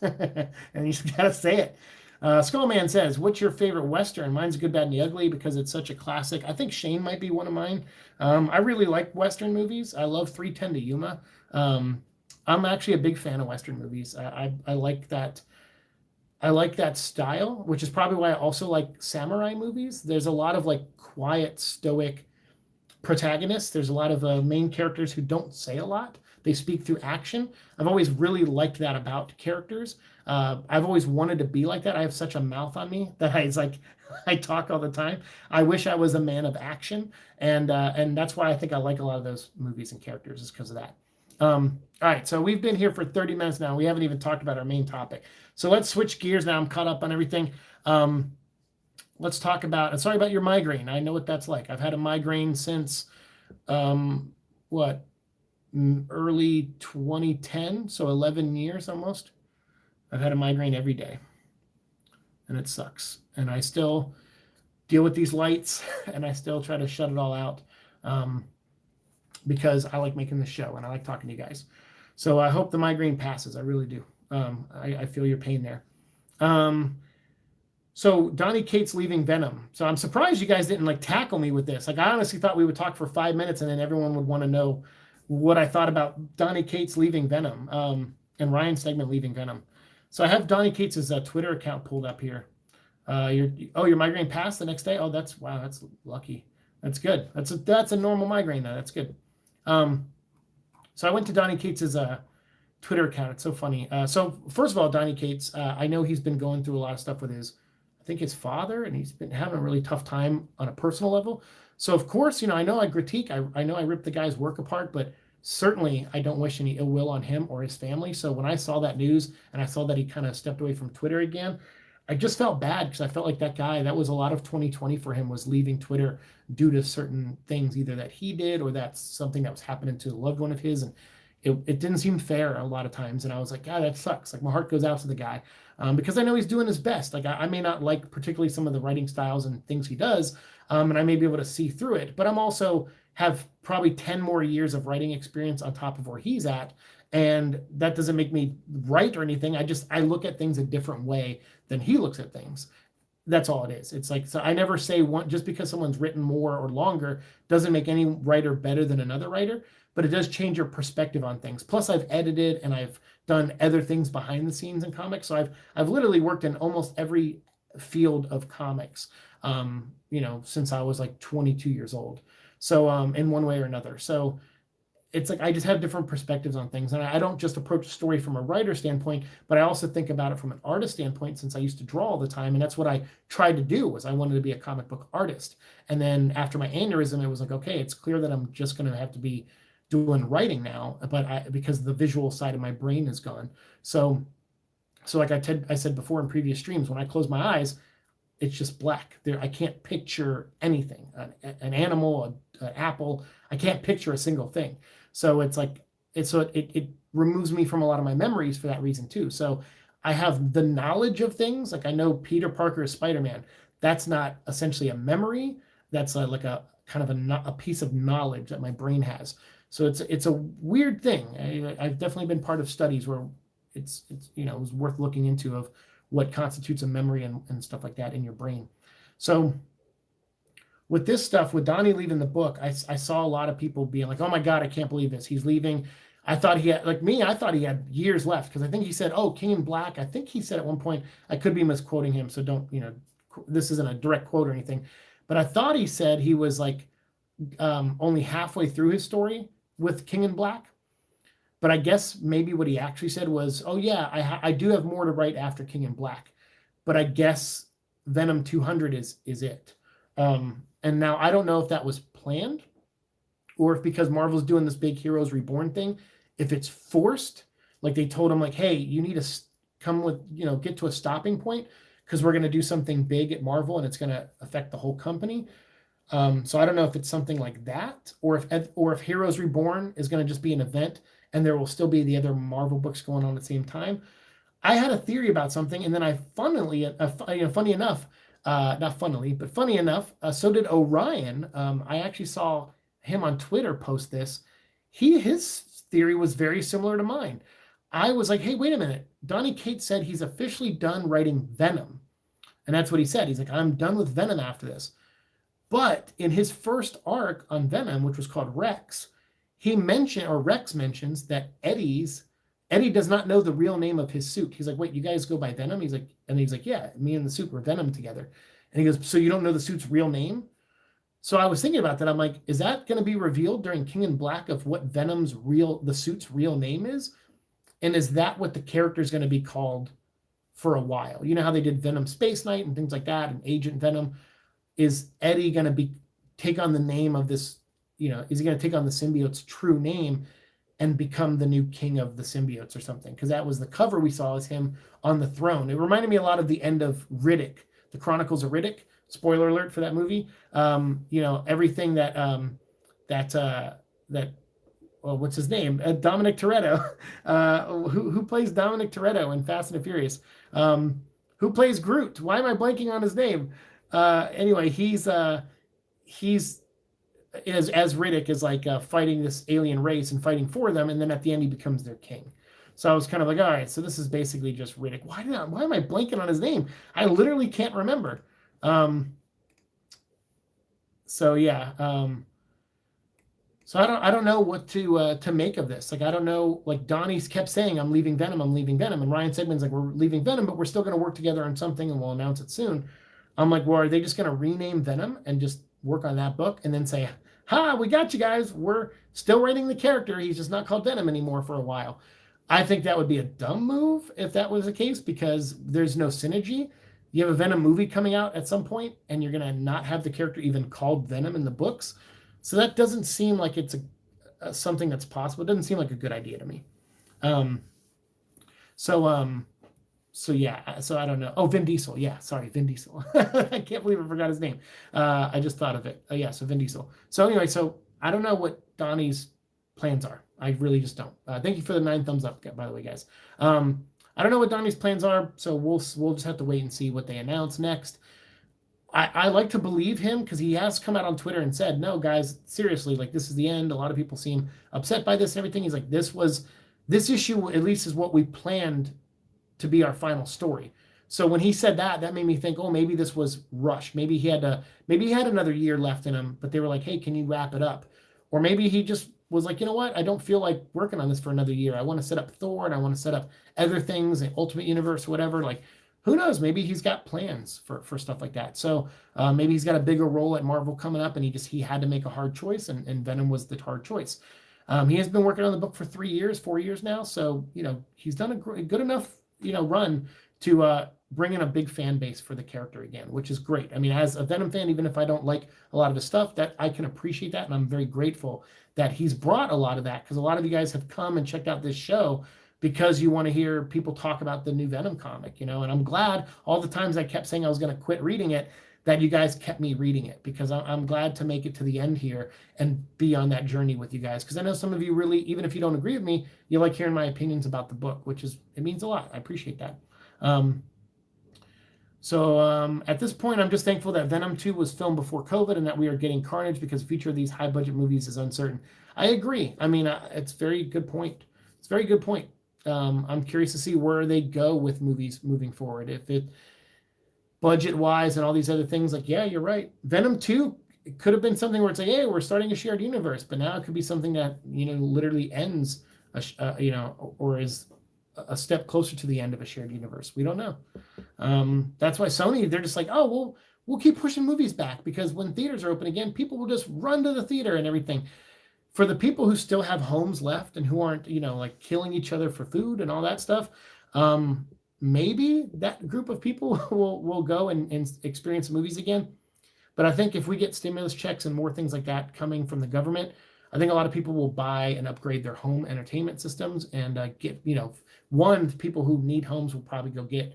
And you just got to say it. Skullman says, what's your favorite Western? Mine's Good, Bad, and the Ugly because it's such a classic. I think Shane might be one of mine. I really like Western movies. I love 3:10 to Yuma. I'm actually a big fan of Western movies. I like that. I like that style, which is probably why I also like samurai movies. There's a lot of quiet, stoic protagonists. There's a lot of main characters who don't say a lot. They speak through action. I've always really liked that about characters. I've always wanted to be like that. I have such a mouth on me that I talk all the time. I wish I was a man of action. And that's why I think I like a lot of those movies and characters is because of that. All right, so we've been here for 30 minutes now. We haven't even talked about our main topic. So let's switch gears now. I'm caught up on everything. Let's talk about, sorry about your migraine. I know what that's like. I've had a migraine since, early 2010, so 11 years almost. I've had a migraine every day, and it sucks. And I still deal with these lights, and I still try to shut it all out because I like making this show, and I like talking to you guys. So I hope the migraine passes. I really do. I feel your pain there. So Donny Cates leaving Venom. So I'm surprised you guys didn't tackle me with this. I honestly thought we would talk for 5 minutes, and then everyone would want to know what I thought about Donny Cates leaving Venom and Ryan Stegman leaving Venom. So I have Donny Cates' Twitter account pulled up here. Your migraine passed the next day? Oh, that's lucky. That's good. That's a normal migraine though. That's good. So I went to Donny Cates' Twitter account. It's so funny. So first of all, Donny Cates, I know he's been going through a lot of stuff with his father, and he's been having a really tough time on a personal level. So of course, I know I critique, I know I rip the guy's work apart, but certainly I don't wish any ill will on him or his family. So when I saw that news and I saw that he kind of stepped away from Twitter again, I just felt bad because I felt like that guy, that was a lot of 2020 for him, was leaving Twitter due to certain things, either that he did or that's something that was happening to a loved one of his. And it didn't seem fair a lot of times. And I was like, God, that sucks. Like, my heart goes out to the guy, because I know he's doing his best. Like, I may not like particularly some of the writing styles and things he does, and I may be able to see through it, but I'm also have probably 10 more years of writing experience on top of where he's at. And that doesn't make me right or anything. I look at things a different way than he looks at things. That's all it is. It's like, so I never say one, just because someone's written more or longer doesn't make any writer better than another writer, but it does change your perspective on things. Plus I've edited and I've done other things behind the scenes in comics. So I've literally worked in almost every field of comics, since I was like 22 years old. So, in one way or another. So it's like, I just have different perspectives on things. And I don't just approach a story from a writer standpoint, but I also think about it from an artist standpoint, since I used to draw all the time. And that's what I tried to do, was I wanted to be a comic book artist. And then after my aneurysm, it was like, okay, it's clear that I'm just going to have to be doing writing now, but because the visual side of my brain is gone. So like I said before in previous streams, when I close my eyes, it's just black. I can't picture anything, an animal, an apple. I can't picture a single thing. So it's like, it removes me from a lot of my memories for that reason too. So I have the knowledge of things. Like, I know Peter Parker is Spider-Man. That's not essentially a memory. That's like a kind of a piece of knowledge that my brain has. So it's a weird thing. I've definitely been part of studies where it's it was worth looking into, of what constitutes a memory and stuff like that in your brain. So with this stuff, with Donny leaving the book, I saw a lot of people being like, oh my God, I can't believe this. He's leaving. I thought he had, like me, I thought he had years left, because I think he said, oh, King in Black. I think he said at one point, I could be misquoting him, so don't, this isn't a direct quote or anything, but I thought he said he was like only halfway through his story with King in Black. But I guess maybe what he actually said was, oh yeah, I do have more to write after King in Black, but I guess Venom 200 is it. And now I don't know if that was planned, or if because Marvel's doing this big Heroes Reborn thing, if it's forced, like they told him, like, hey, you need to come with, get to a stopping point, because we're going to do something big at Marvel and it's going to affect the whole company. So I don't know if it's something like that, or if Heroes Reborn is going to just be an event and there will still be the other Marvel books going on at the same time. I had a theory about something, and then funny enough, not funnily, but funny enough, so did Orion. I actually saw him on Twitter post this. His theory was very similar to mine. I was like, hey, wait a minute. Donny Cates said he's officially done writing Venom. And that's what he said. He's like, I'm done with Venom after this. But in his first arc on Venom, which was called Rex, Rex mentions that Eddie does not know the real name of his suit. He's like, wait, you guys go by Venom? He's like, yeah, me and the suit were Venom together. And he goes, so you don't know the suit's real name? So I was thinking about that. I'm like, is that going to be revealed during King in Black, of what the suit's real name is? And is that what the character is going to be called for a while? You know how they did Venom Space Knight and things like that, and Agent Venom? Is Eddie going to take on the name of this, is he going to take on the symbiote's true name and become the new king of the symbiotes or something? Because that was the cover we saw, as him on the throne. It reminded me a lot of the end of Riddick, the Chronicles of Riddick. Spoiler alert for that movie. Everything what's his name? Dominic Toretto, who plays Dominic Toretto in Fast and the Furious, who plays Groot. Why am I blanking on his name? Anyway, he's as Riddick is like fighting this alien race and fighting for them, and then at the end he becomes their king. So I was kind of like, all right, so this is basically just Riddick. Why am I blanking on his name? I literally can't remember. So yeah. So I don't know what to make of this. Like, I don't know, like Donnie's kept saying, I'm leaving Venom. And Ryan Sigmund's like, we're leaving Venom, but we're still going to work together on something and we'll announce it soon. I'm like, well, are they just going to rename Venom and just work on that book and then say, ha, we got you guys. We're still writing the character. He's just not called Venom anymore for a while. I think that would be a dumb move if that was the case, because there's no synergy. you have a Venom movie coming out at some point, and you're gonna not have the character even called Venom in the books. So that doesn't seem like it's something that's possible. It doesn't seem like a good idea to me. Um, so yeah, so I don't know. Oh, Vin Diesel. Yeah, sorry, Vin Diesel. I can't believe I forgot his name. I just thought of it. Yeah, so Vin Diesel. So anyway, so I don't know what Donnie's plans are. I really just don't. Thank you for the 9 thumbs up, by the way, guys. I don't know what Donnie's plans are, so we'll just have to wait and see what they announce next. I like to believe him because he has come out on Twitter and said, no, guys, seriously, like this is the end. A lot of people seem upset by this and everything. He's like, this issue at least is what we planned to be our final story. So when he said that, that made me think, oh, maybe this was rushed. Maybe he had another year left in him, but they were like, hey, can you wrap it up? Or maybe he just was like, you know what? I don't feel like working on this for another year. I want to set up Thor and I want to set up other things, the Ultimate Universe, whatever. Like, who knows? Maybe he's got plans for stuff like that. So maybe he's got a bigger role at Marvel coming up, and he had to make a hard choice, and Venom was the hard choice. He has been working on the book for 4 years now. So, he's done a good enough, run to bring in a big fan base for the character again, which is great. I mean, as a Venom fan, even if I don't like a lot of his stuff, that I can appreciate that, and I'm very grateful that he's brought a lot of that, because a lot of you guys have come and checked out this show because you want to hear people talk about the new Venom comic, and I'm glad all the times I kept saying I was going to quit reading it, that you guys kept me reading it, because I'm glad to make it to the end here and be on that journey with you guys. Because I know some of you really, even if you don't agree with me, you like hearing my opinions about the book, it means a lot. I appreciate that. So at this point, I'm just thankful that Venom 2 was filmed before COVID and that we are getting Carnage, because the future of these high budget movies is uncertain. I agree. I mean, it's a very good point. It's a very good point. I'm curious to see where they go with movies moving forward. If it budget-wise and all these other things, like, yeah, you're right. Venom 2 it could have been something where it's like, hey, we're starting a shared universe, but now it could be something that, literally ends, or is a step closer to the end of a shared universe. We don't know. That's why Sony, they're just like, oh, we'll keep pushing movies back, because when theaters are open again, people will just run to the theater and everything. For the people who still have homes left and who aren't, like killing each other for food and all that stuff, maybe that group of people will go and experience movies again. But I think if we get stimulus checks and more things like that coming from the government, I think a lot of people will buy and upgrade their home entertainment systems and get, people who need homes will probably go get,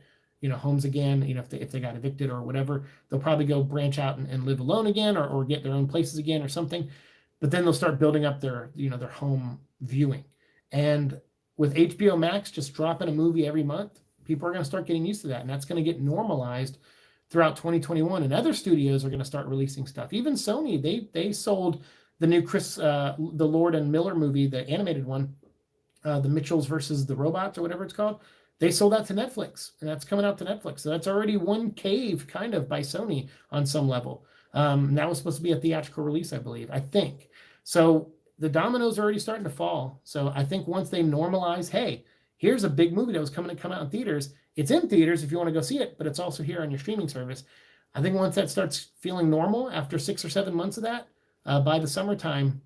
homes again. If they got evicted or whatever, they'll probably go branch out and live alone again, or get their own places again or something. But then they'll start building up their home viewing. And with HBO Max just dropping a movie every month, people are going to start getting used to that. And that's going to get normalized throughout 2021. And other studios are going to start releasing stuff. Even Sony, they sold the new the Lord and Miller movie, the animated one, the Mitchells versus the Robots, or whatever it's called. They sold that to Netflix, and that's coming out to Netflix. So that's already one cave kind of by Sony on some level. That was supposed to be a theatrical release, I think. So the dominoes are already starting to fall. So I think once they normalize, hey, here's a big movie that was come out in theaters. It's in theaters if you want to go see it, but it's also here on your streaming service. I think once that starts feeling normal after 6 or 7 months of that, by the summertime,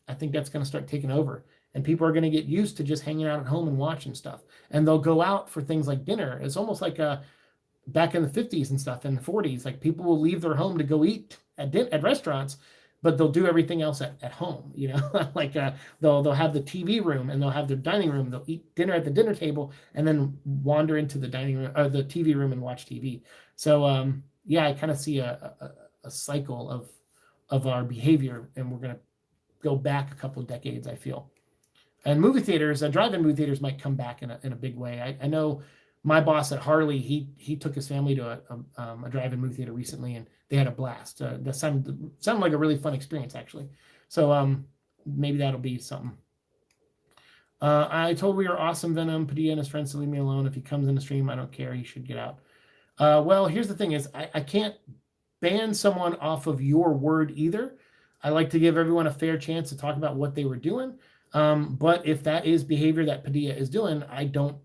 I think that's going to start taking over. And people are going to get used to just hanging out at home and watching stuff. And they'll go out for things like dinner. It's almost like back in the 50s and stuff, in the 40s, like people will leave their home to go eat at restaurants, but they'll do everything else at home, like they'll have the TV room and they'll have their dining room. They'll eat dinner at the dinner table and then wander into the dining room or the TV room and watch TV. So yeah, I kind of see a cycle of our behavior, and we're going to go back a couple of decades, I feel. And movie theaters, drive-in movie theaters might come back in a big way. I know my boss at Harley, he took his family to a drive-in movie theater recently, and they had a blast. That sounded like a really fun experience, actually. So maybe that'll be something. I told we are awesome, Venom. Padilla and his friends to leave me alone. If he comes in the stream, I don't care. He should get out. Well, here's the thing is I can't ban someone off of your word either. I like to give everyone a fair chance to talk about what they were doing. But if that is behavior that Padilla is doing, I don't,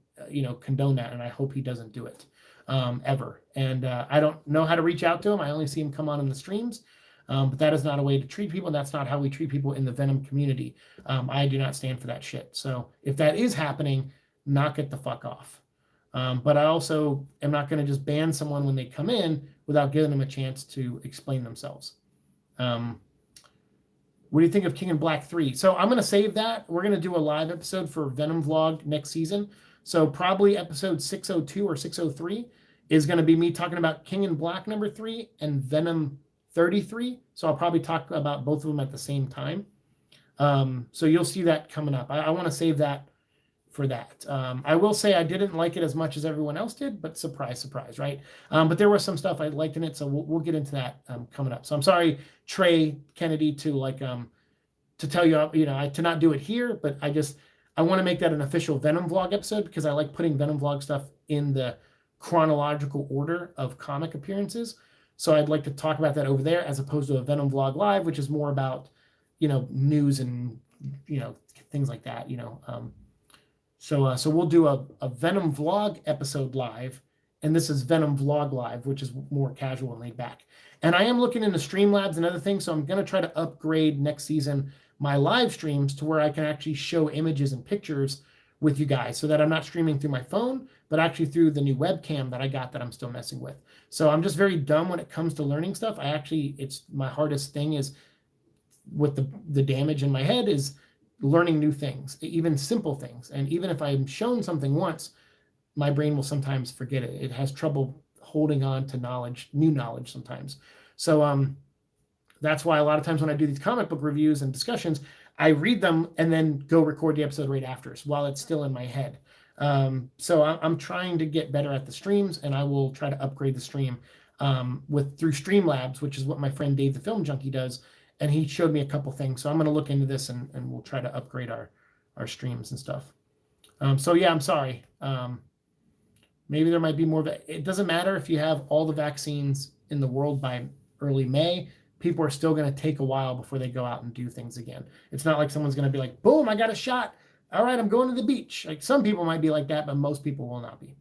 condone that, and I hope he doesn't do it ever. And I don't know how to reach out to him. I only see him come on in the streams, but that is not a way to treat people, and that's not how we treat people in the Venom community. I do not stand for that shit. So if that is happening, knock it the fuck off. But I also am not going to just ban someone when they come in without giving them a chance to explain themselves. What do you think of King in Black 3? So I'm going to save that. We're going to do a live episode for Venom Vlog next season. So probably episode 602 or 603 is going to be me talking about King in Black number 3 and Venom 33. So I'll probably talk about both of them at the same time. So you'll see that coming up. I want to save that for that. I will say I didn't like it as much as everyone else did, but surprise, surprise, right? But there was some stuff I liked in it, so we'll get into that coming up. So I'm sorry, Trey Kennedy, to tell you, to not do it here, but I want to make that an official Venom Vlog episode because I like putting Venom Vlog stuff in the chronological order of comic appearances. So I'd like to talk about that over there as opposed to a Venom Vlog Live, which is more about, news and, things like that, So we'll do a Venom Vlog episode live, and this is Venom Vlog Live, which is more casual and laid back. And I am looking into Streamlabs and other things, so I'm going to try to upgrade next season my live streams to where I can actually show images and pictures with you guys so that I'm not streaming through my phone, but actually through the new webcam that I got that I'm still messing with. So I'm just very dumb when it comes to learning stuff. It's my hardest thing is with the damage in my head is learning new things, even simple things. And even if I'm shown something once, my brain will sometimes forget it. It has trouble holding on to new knowledge sometimes. So that's why a lot of times when I do these comic book reviews and discussions, I read them and then go record the episode right after while it's still in my head. So I'm trying to get better at the streams, and I will try to upgrade the stream through Streamlabs, which is what my friend Dave the Film Junkie does. And he showed me a couple things. So I'm going to look into this and we'll try to upgrade our streams and stuff. So yeah, I'm sorry. Maybe there might be more. It doesn't matter if you have all the vaccines in the world by early May. People are still going to take a while before they go out and do things again. It's not like someone's going to be like, boom, I got a shot. All right, I'm going to the beach. Like some people might be like that, but most people will not be.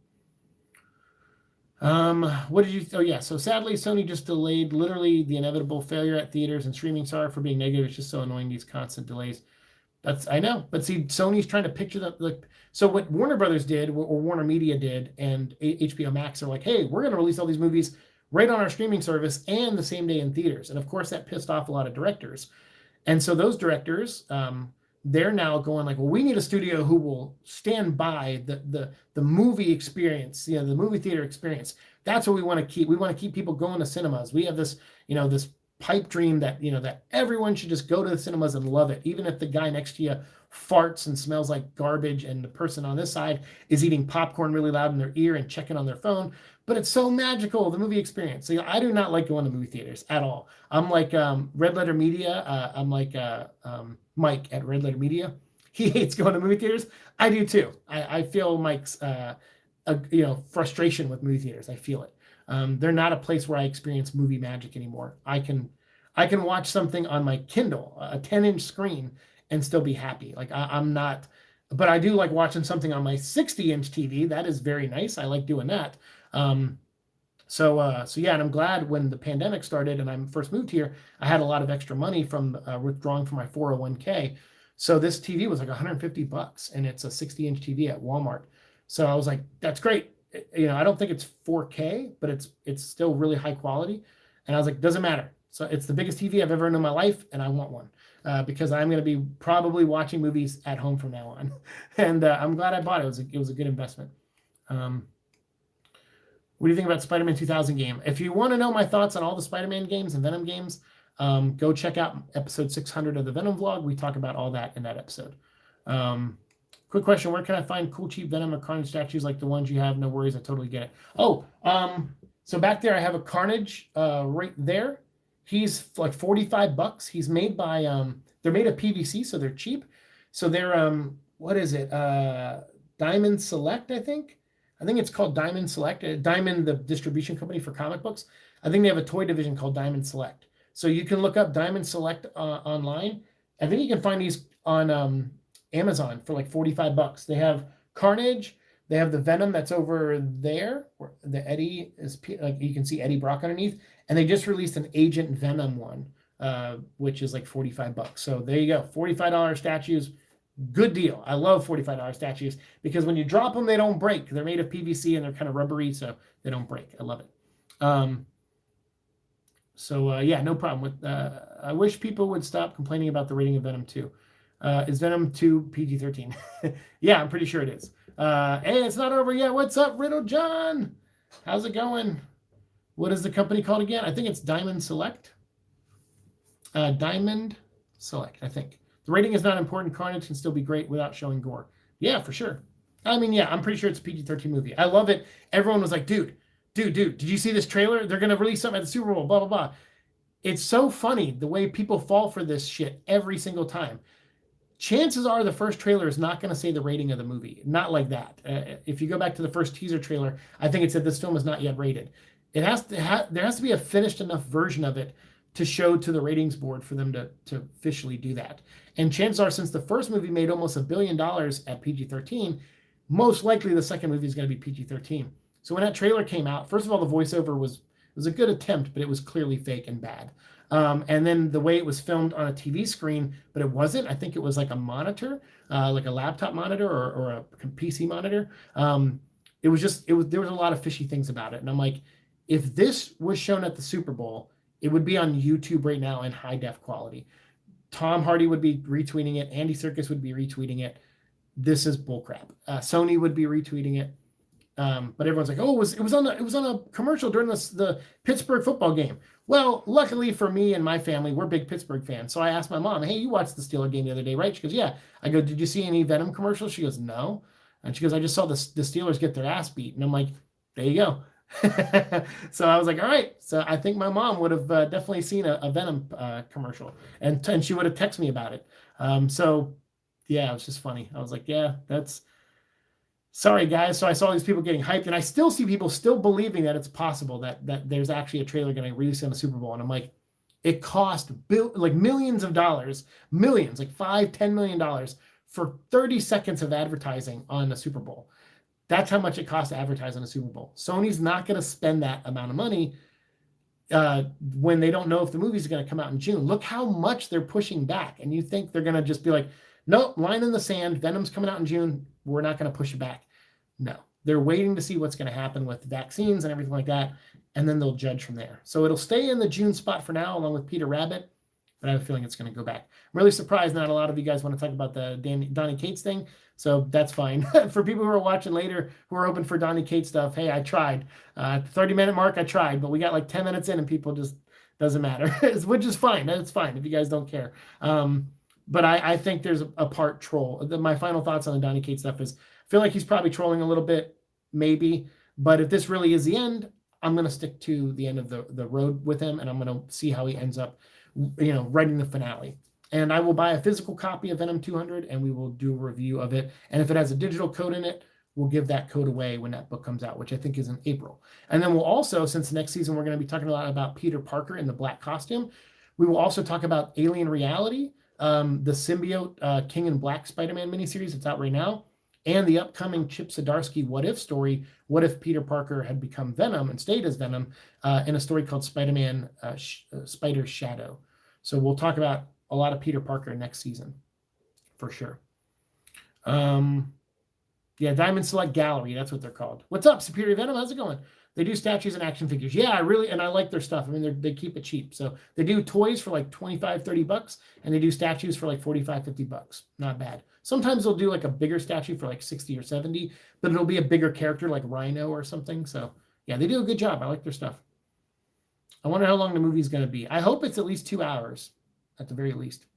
So sadly, Sony just delayed literally the inevitable failure at theaters and streaming. Sorry for being negative. It's just so annoying, these constant delays. I know. But see, Sony's trying to picture that. So what Warner Brothers did, or Warner Media did, and HBO Max are like, hey, we're going to release all these movies right on our streaming service and the same day in theaters. And of course, that pissed off a lot of directors. And so those directors, they're now going like, well, we need a studio who will stand by the movie experience, the movie theater experience. That's what we want to keep. We want to keep people going to cinemas. We have this, this pipe dream that, that everyone should just go to the cinemas and love it. Even if the guy next to you farts and smells like garbage and the person on this side is eating popcorn really loud in their ear and checking on their phone. But it's so magical, the movie experience. So I do not like going to movie theaters at all. I'm like Red Letter Media. I'm like Mike at Red Letter Media. He hates going to movie theaters. I do too. I feel Mike's frustration with movie theaters. I feel it. They're not a place where I experience movie magic anymore. I can watch something on my Kindle, a 10-inch screen, and still be happy. Like I'm not, but I do like watching something on my 60-inch TV. That is very nice. I like doing that. So yeah, and I'm glad when the pandemic started and I first moved here, I had a lot of extra money from withdrawing from my 401k. So this TV was like $150, and it's a 60-inch TV at Walmart. So I was like, that's great. I don't think it's 4K, but it's still really high quality. And I was like, doesn't matter. So it's the biggest TV I've ever owned in my life, and I want one because I'm going to be probably watching movies at home from now on. And I'm glad I bought it. It was a good investment. What do you think about Spider-Man 2000 game? If you want to know my thoughts on all the Spider-Man games and Venom games, go check out episode 600 of the Venom vlog. We talk about all that in that episode. Quick question. Where can I find cool, cheap Venom or Carnage statues like the ones you have? No worries. I totally get it. So back there, I have a Carnage right there. He's like $45. He's made by, they're made of PVC, so they're cheap. So they're, what is it? Diamond Select, I think. I think it's called Diamond Select. Diamond, the distribution company for comic books. I think they have a toy division called Diamond Select. So you can look up Diamond Select online. I think you can find these on Amazon for like $45. They have Carnage. They have the Venom that's over there. Where the Eddie is, like you can see Eddie Brock underneath. And they just released an Agent Venom one, which is like $45. So there you go. $45 statues. Good deal. I love $45 statues because when you drop them, they don't break. They're made of PVC and they're kind of rubbery, so they don't break. I love it. Yeah, no problem with. I wish people would stop complaining about the rating of Venom 2. Is Venom 2 PG-13? Yeah, I'm pretty sure it is. Hey, it's not over yet. What's up, Riddle John? How's it going? What is the company called again? I think it's Diamond Select. Diamond Select, I think. The rating is not important. Carnage can still be great without showing gore. Yeah, for sure. I mean, yeah, I'm pretty sure it's a PG-13 movie. I love it. Everyone was like, dude, did you see this trailer? They're going to release something at the Super Bowl, blah, blah, blah. It's so funny the way people fall for this shit every single time. Chances are the first trailer is not going to say the rating of the movie. Not like that. If you go back to the first teaser trailer, I think it said this film is not yet rated. It has to there has to be a finished enough version of it to show to the ratings board for them to officially do that. And chances are, since the first movie made almost $1 billion at PG-13, most likely the second movie is going to be PG-13. So when that trailer came out, first of all, the voiceover was a good attempt, but it was clearly fake and bad. And then the way it was filmed on a TV screen, but it wasn't. I think it was like a monitor, like a laptop monitor or a PC monitor. There was a lot of fishy things about it. And I'm like, if this was shown at the Super Bowl, it would be on YouTube right now in high def quality. Tom Hardy would be retweeting it. Andy Serkis would be retweeting it. This is bullcrap. Sony would be retweeting it. But everyone's like, oh, it was on a commercial during the Pittsburgh football game. Well, luckily for me and my family, we're big Pittsburgh fans. So I asked my mom, hey, you watched the Steelers game the other day, right? She goes, yeah. I go, did you see any Venom commercials? She goes, no. And she goes, I just saw the Steelers get their ass beat. And I'm like, there you go. So I was like, all right. So I think my mom would have definitely seen a Venom commercial, and she would have texted me about it. So yeah, it was just funny. I was like, yeah, that's sorry guys. So I saw these people getting hyped, and I still see people still believing that it's possible that there's actually a trailer going to release on the Super Bowl. And I'm like, it cost like millions of dollars, millions, like $5-10 million for 30 seconds of advertising on the Super Bowl. That's how much it costs to advertise on a Super Bowl. Sony's not going to spend that amount of money when they don't know if the movie's going to come out in June. Look how much they're pushing back. And you think they're going to just be like, nope, line in the sand. Venom's coming out in June. We're not going to push it back. No, they're waiting to see what's going to happen with vaccines and everything like that. And then they'll judge from there. So it'll stay in the June spot for now, along with Peter Rabbit. But I have a feeling it's going to go back. I'm really surprised not a lot of you guys want to talk about the Donny Cates thing. So that's fine. For people who are watching later, who are open for Donny Cates stuff, hey, I tried. 30-minute mark, I tried. But we got like 10 minutes in and people just, doesn't matter. Which is fine. That's fine if you guys don't care. But I think there's a part troll. My final thoughts on the Donny Cates stuff is, I feel like he's probably trolling a little bit, maybe. But if this really is the end, I'm going to stick to the end of the road with him, and I'm going to see how he ends up, writing the finale. And I will buy a physical copy of Venom 200, and we will do a review of it. And if it has a digital code in it, we'll give that code away when that book comes out, which I think is in April. And then we'll also, since next season we're going to be talking a lot about Peter Parker in the black costume, we will also talk about Alien Reality, the symbiote King in Black Spider-Man miniseries that's out right now, and the upcoming Chip Zdarsky What If story. What if Peter Parker had become Venom and stayed as Venom in a story called Spider-Man Spider Shadow. So we'll talk about a lot of Peter Parker next season, for sure. Yeah, Diamond Select Gallery, that's what they're called. What's up, Superior Venom? How's it going? They do statues and action figures. Yeah, I like their stuff. I mean, they keep it cheap. So they do toys for like $25-30, and they do statues for like $45-50. Not bad. Sometimes they'll do like a bigger statue for like 60 or 70, but it'll be a bigger character like Rhino or something. So yeah, they do a good job. I like their stuff. I wonder how long the movie's going to be. I hope it's at least 2 hours, at the very least.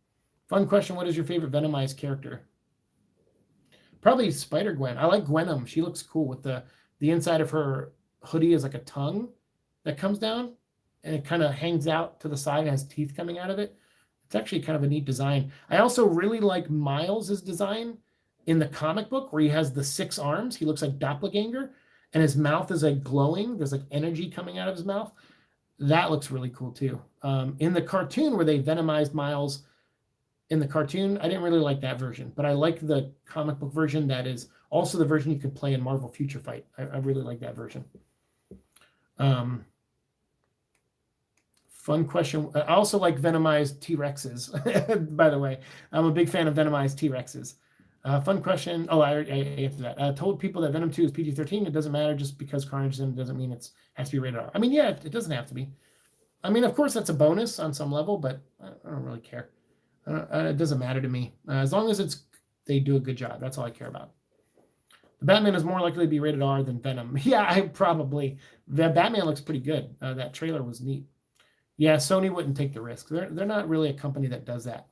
Fun question, what is your favorite Venomized character? Probably Spider-Gwen. I like Venom. She looks cool with the inside of her hoodie is like a tongue that comes down, and it kind of hangs out to the side and has teeth coming out of it. It's actually kind of a neat design. I also really like Miles' design in the comic book, where he has the 6 arms. He looks like Doppelganger, and his mouth is like glowing. There's like energy coming out of his mouth. That looks really cool too. In the cartoon where they Venomized Miles in the cartoon, I didn't really like that version, but I like the comic book version that is also the version you could play in Marvel Future Fight. I really like that version. Fun question. I also like Venomized T-Rexes, by the way. I'm a big fan of Venomized T-Rexes. Fun question. Oh, I answered that. Told people that Venom 2 is PG-13. It doesn't matter just because Carnage is in it doesn't mean it has to be rated R. I mean, yeah, it doesn't have to be. I mean, of course, that's a bonus on some level, but I don't really care. It doesn't matter to me. As long as they do a good job. That's all I care about. The Batman is more likely to be rated R than Venom. Yeah, the Batman looks pretty good. That trailer was neat. Yeah, Sony wouldn't take the risk. They're not really a company that does that.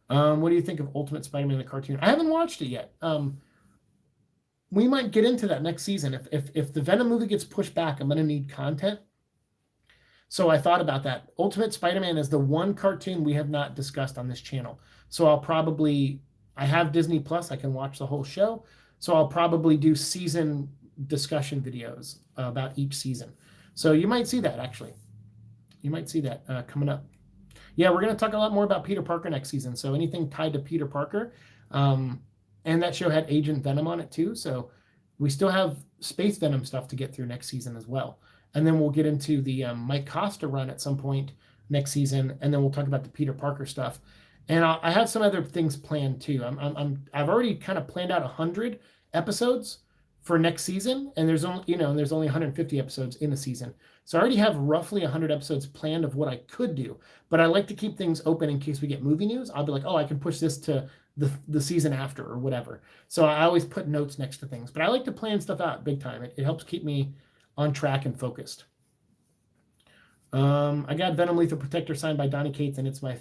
What do you think of Ultimate Spider-Man the cartoon? I haven't watched it yet. We might get into that next season. If the Venom movie gets pushed back, I'm going to need content. So I thought about that. Ultimate Spider-Man is the one cartoon we have not discussed on this channel. So I have Disney Plus. I can watch the whole show. So I'll probably do season discussion videos about each season. So you might see that, actually. You might see that coming up. Yeah, we're going to talk a lot more about Peter Parker next season. So anything tied to Peter Parker. And that show had Agent Venom on it too. So we still have Space Venom stuff to get through next season as well. And then we'll get into the Mike Costa run at some point next season. And then we'll talk about the Peter Parker stuff. And I have some other things planned too. I've already kind of planned out 100 episodes for next season. And there's only 150 episodes in a season. So I already have roughly 100 episodes planned of what I could do, but I like to keep things open in case we get movie news. I'll be like, oh, I can push this to the season after or whatever. So I always put notes next to things, but I like to plan stuff out big time. It helps keep me on track and focused. I got Venom Lethal Protector signed by Donny Cates, and it's my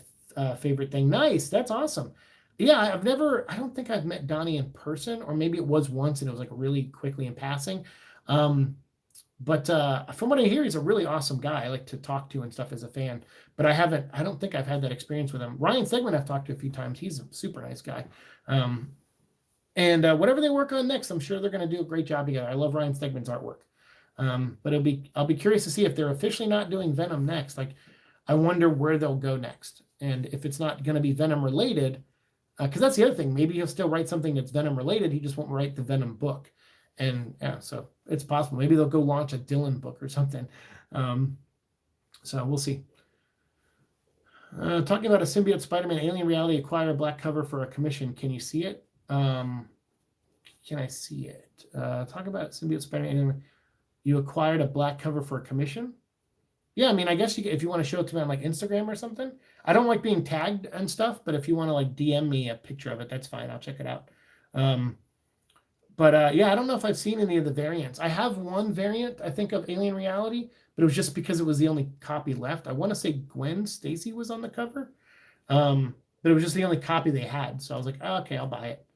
favorite thing. Nice. That's awesome. Yeah, I don't think I've met Donny in person, or maybe it was once and it was like really quickly in passing. But from what I hear, he's a really awesome guy. I like to talk to and stuff as a fan, but I don't think I've had that experience with him. Ryan Stegman I've talked to a few times. He's a super nice guy. And whatever they work on next, I'm sure they're going to do a great job together. I love Ryan Stegman's artwork. But I'll be curious to see if they're officially not doing Venom next. Like, I wonder where they'll go next. And if it's not going to be Venom related, because that's the other thing. Maybe he'll still write something that's Venom related. He just won't write the Venom book. And yeah, so it's possible. Maybe they'll go launch a Dylan book or something. So we'll see. Talking about a symbiote Spider-Man alien reality, acquire a black cover for a commission. Can you see it? Can I see it? Talk about symbiote Spider-Man alien. You acquired a black cover for a commission? Yeah, I mean, I guess if you want to show it to me on like Instagram or something. I don't like being tagged and stuff, but if you want to like DM me a picture of it, that's fine. I'll check it out. But yeah, I don't know if I've seen any of the variants. I have one variant, I think, of Alien Reality, but it was just because it was the only copy left. I want to say Gwen Stacy was on the cover, but it was just the only copy they had. So I was like, oh, okay, I'll buy it.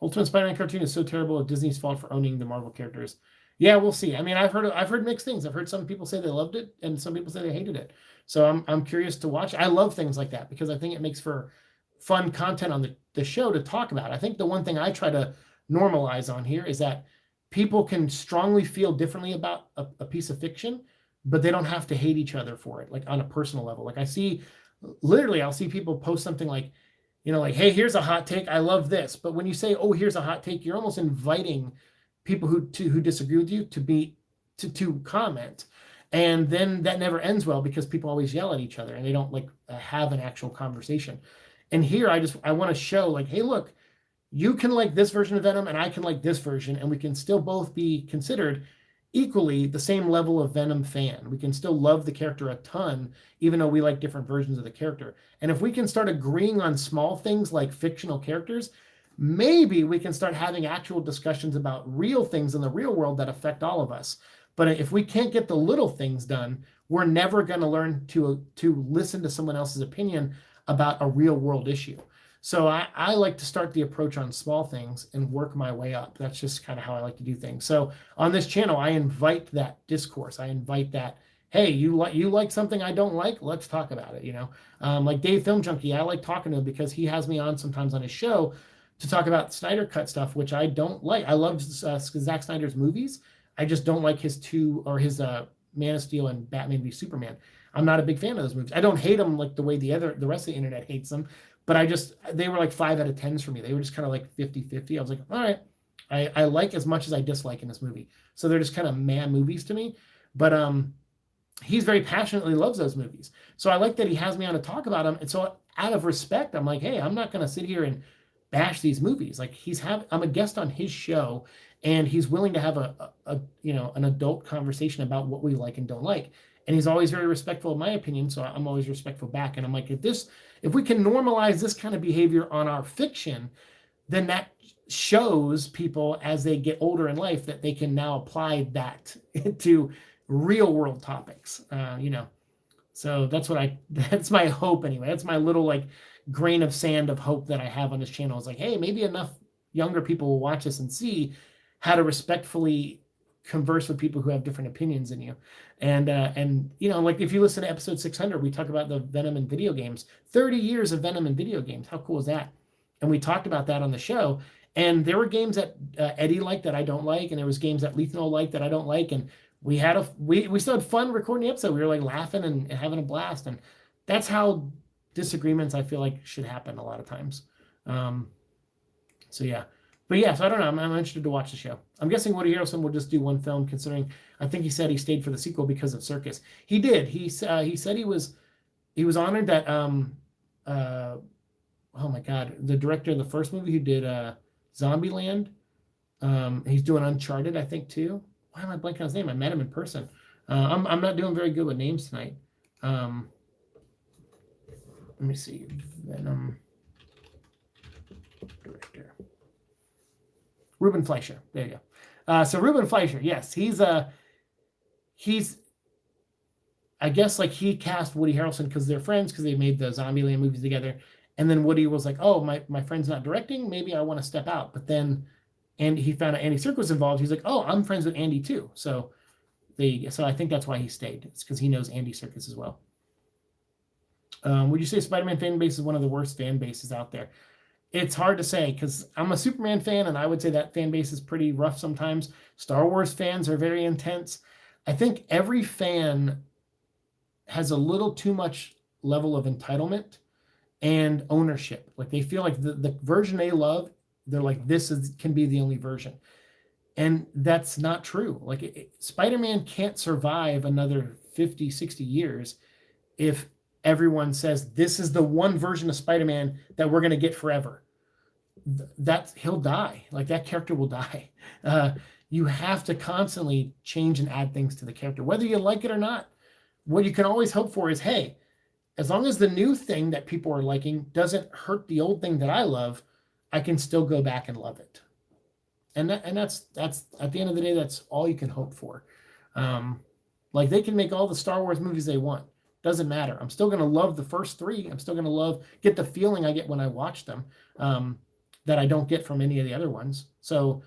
Ultimate Spider-Man cartoon is so terrible. It's Disney's fault for owning the Marvel characters. Yeah, we'll see. I mean, I've heard mixed things. I've heard some people say they loved it, and some people say they hated it. So I'm curious to watch. I love things like that because I think it makes for fun content on the show to talk about. I think the one thing I try to normalize on here is that people can strongly feel differently about a piece of fiction, but they don't have to hate each other for it, like on a personal level. Like I'll see people post something like, like, hey, here's a hot take. I love this. But when you say, oh, here's a hot take, you're almost inviting people who disagree with you to comment. And then that never ends well because people always yell at each other and they don't like have an actual conversation. And here I want to show like, hey, look, you can like this version of Venom and I can like this version, and we can still both be considered equally the same level of Venom fan. We can still love the character a ton, even though we like different versions of the character. And if we can start agreeing on small things like fictional characters, maybe we can start having actual discussions about real things in the real world that affect all of us. But if we can't get the little things done, we're never going to learn to listen to someone else's opinion about a real world issue. So I like to start the approach on small things and work my way up. That's just kind of how I like to do things. So on this channel, I invite that discourse. I invite that, hey, you like something I don't like? Let's talk about it, Like Dave Film Junkie, I like talking to him because he has me on sometimes on his show to talk about Snyder Cut stuff, which I don't like. I love Zack Snyder's movies. I just don't like his Man of Steel and Batman v Superman. I'm not a big fan of those movies. I don't hate them like the way the rest of the internet hates them, but they were like 5 out of 10s for me. They were just kind of like 50-50. I was like, all right, I like as much as I dislike in this movie. So they're just kind of man movies to me. But he's very passionately loves those movies. So I like that he has me on to talk about them. And so out of respect, I'm like, hey, I'm not going to sit here and bash these movies. Like I'm a guest on his show, and he's willing to have a an adult conversation about what we like and don't like. And he's always very respectful of my opinion, so I'm always respectful back. And I'm like, if we can normalize this kind of behavior on our fiction, then that shows people as they get older in life that they can now apply that to real world topics. So that's my hope anyway. That's my little like grain of sand of hope that I have on this channel. Is like, hey, maybe enough younger people will watch this and see how to respectfully converse with people who have different opinions than you. And like if you listen to episode 600, we talk about the Venom in video games, 30 years of Venom in video games. How cool is that? And we talked about that on the show. And there were games that Eddie liked that I don't like, and there was games that Lethanol liked that I don't like. And we still had fun recording the episode. We were like laughing and having a blast. And that's how disagreements, I feel like, should happen a lot of times. So yeah. But yeah, so I don't know. I'm interested to watch the show. I'm guessing Woody Harrelson will just do one film, considering I think he said he stayed for the sequel because of Circus. He did. He said he was honored that oh my God, the director of the first movie who did Zombieland, he's doing Uncharted, I think, too. Why am I blanking on his name? I met him in person. I'm not doing very good with names tonight. Let me see. Venom director. Reuben Fleischer. There you go. So Reuben Fleischer, yes, he's I guess like he cast Woody Harrelson because they're friends, because they made the Zombieland movies together. And then Woody was like, oh, my friend's not directing. Maybe I want to step out. But then he found out Andy Serkis was involved. He's like, oh, I'm friends with Andy too. So I think that's why he stayed. It's because he knows Andy Serkis as well. Would you say Spider-Man fan base is one of the worst fan bases out there? It's hard to say, because I'm a Superman fan, and I would say that fan base is pretty rough sometimes. Star Wars fans are very intense. I think every fan has a little too much level of entitlement and ownership. Like they feel like the version they love, they're like, can be the only version. And that's not true. Like Spider-Man can't survive another 50, 60 years if everyone says this is the one version of Spider-Man that we're going to get forever. He'll die. Like that character will die. You have to constantly change and add things to the character, whether you like it or not. What you can always hope for is, hey, as long as the new thing that people are liking doesn't hurt the old thing that I love, I can still go back and love it. And that's at the end of the day, that's all you can hope for. Like they can make all the Star Wars movies they want. Doesn't matter. I'm still going to love the first three. I'm still going to get the feeling I get when I watch them, that I don't get from any of the other ones. So,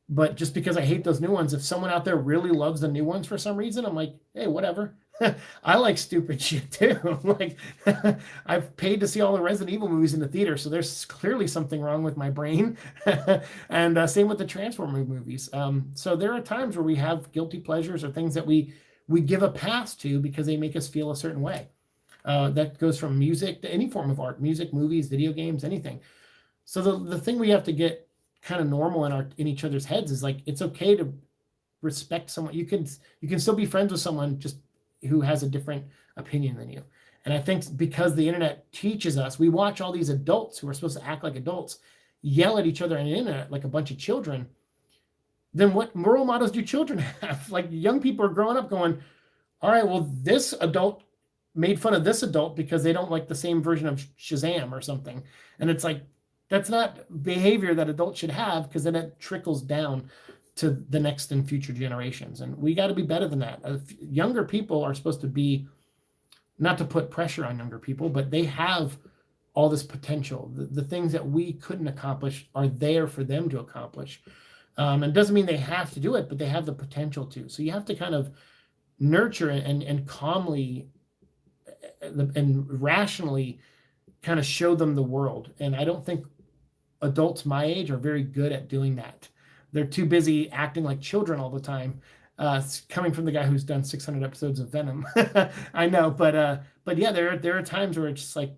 but just because I hate those new ones, if someone out there really loves the new ones for some reason, I'm like, hey, whatever. I like stupid shit too. Like I've paid to see all the Resident Evil movies in the theater, so there's clearly something wrong with my brain. And same with the Transformer movies. So there are times where we have guilty pleasures or things that we give a pass to because they make us feel a certain way. That goes from music to any form of art, music, movies, video games, anything. So the thing we have to get kind of normal in each other's heads is like, it's okay to respect someone. You can still be friends with someone just who has a different opinion than you. And I think because the internet teaches us, we watch all these adults who are supposed to act like adults yell at each other on the internet like a bunch of children. Then what role models do children have? Like young people are growing up going, all right, well, this adult made fun of this adult because they don't like the same version of Shazam or something. And it's like, that's not behavior that adults should have, because then it trickles down to the next and future generations. And we got to be better than that. Younger people are supposed to be, not to put pressure on younger people, but they have all this potential. The things that we couldn't accomplish are there for them to accomplish. And it doesn't mean they have to do it, but they have the potential to. So you have to kind of nurture and calmly and rationally kind of show them the world. And I don't think adults my age are very good at doing that. They're too busy acting like children all the time. Coming from the guy who's done 600 episodes of Venom. I know, but yeah, there are times where it's just like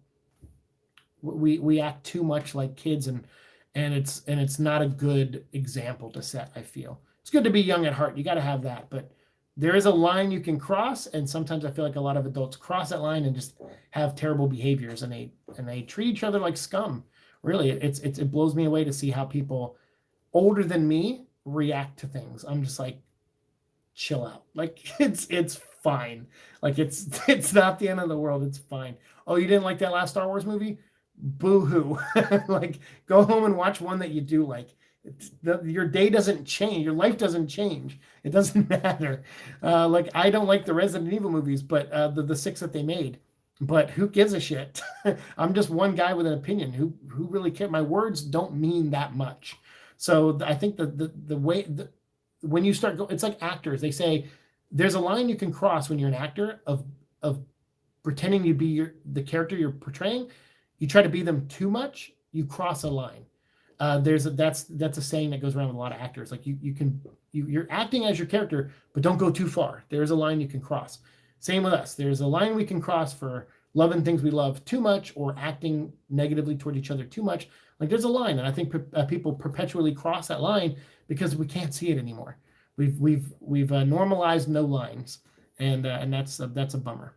we act too much like kids, and it's not a good example to set. I feel it's good to be young at heart. You got to have that, but there is a line you can cross, and sometimes I feel like a lot of adults cross that line and just have terrible behaviors, and they treat each other like scum. Really, it blows me away to see how people older than me react to things. I'm just like, chill out. Like it's fine. Like it's not the end of the world. It's fine. Oh, you didn't like that last Star Wars movie? Boo hoo. Like, go home and watch one that you do like. Your day doesn't change. Your life doesn't change. It doesn't matter. Like, I don't like the Resident Evil movies, but the 6 that they made. But who gives a shit? I'm just one guy with an opinion. Who really cares? My words don't mean that much. So I think the way when you start it's like actors. They say there's a line you can cross when you're an actor of pretending to be the character you're portraying. You try to be them too much, you cross a line. That's a saying that goes around with a lot of actors. Like, you're acting as your character, but don't go too far. There's a line you can cross. Same with us. There's a line we can cross for loving things we love too much, or acting negatively toward each other too much. Like, there's a line, and I think people perpetually cross that line because we can't see it anymore. We've normalized no lines, and that's a bummer.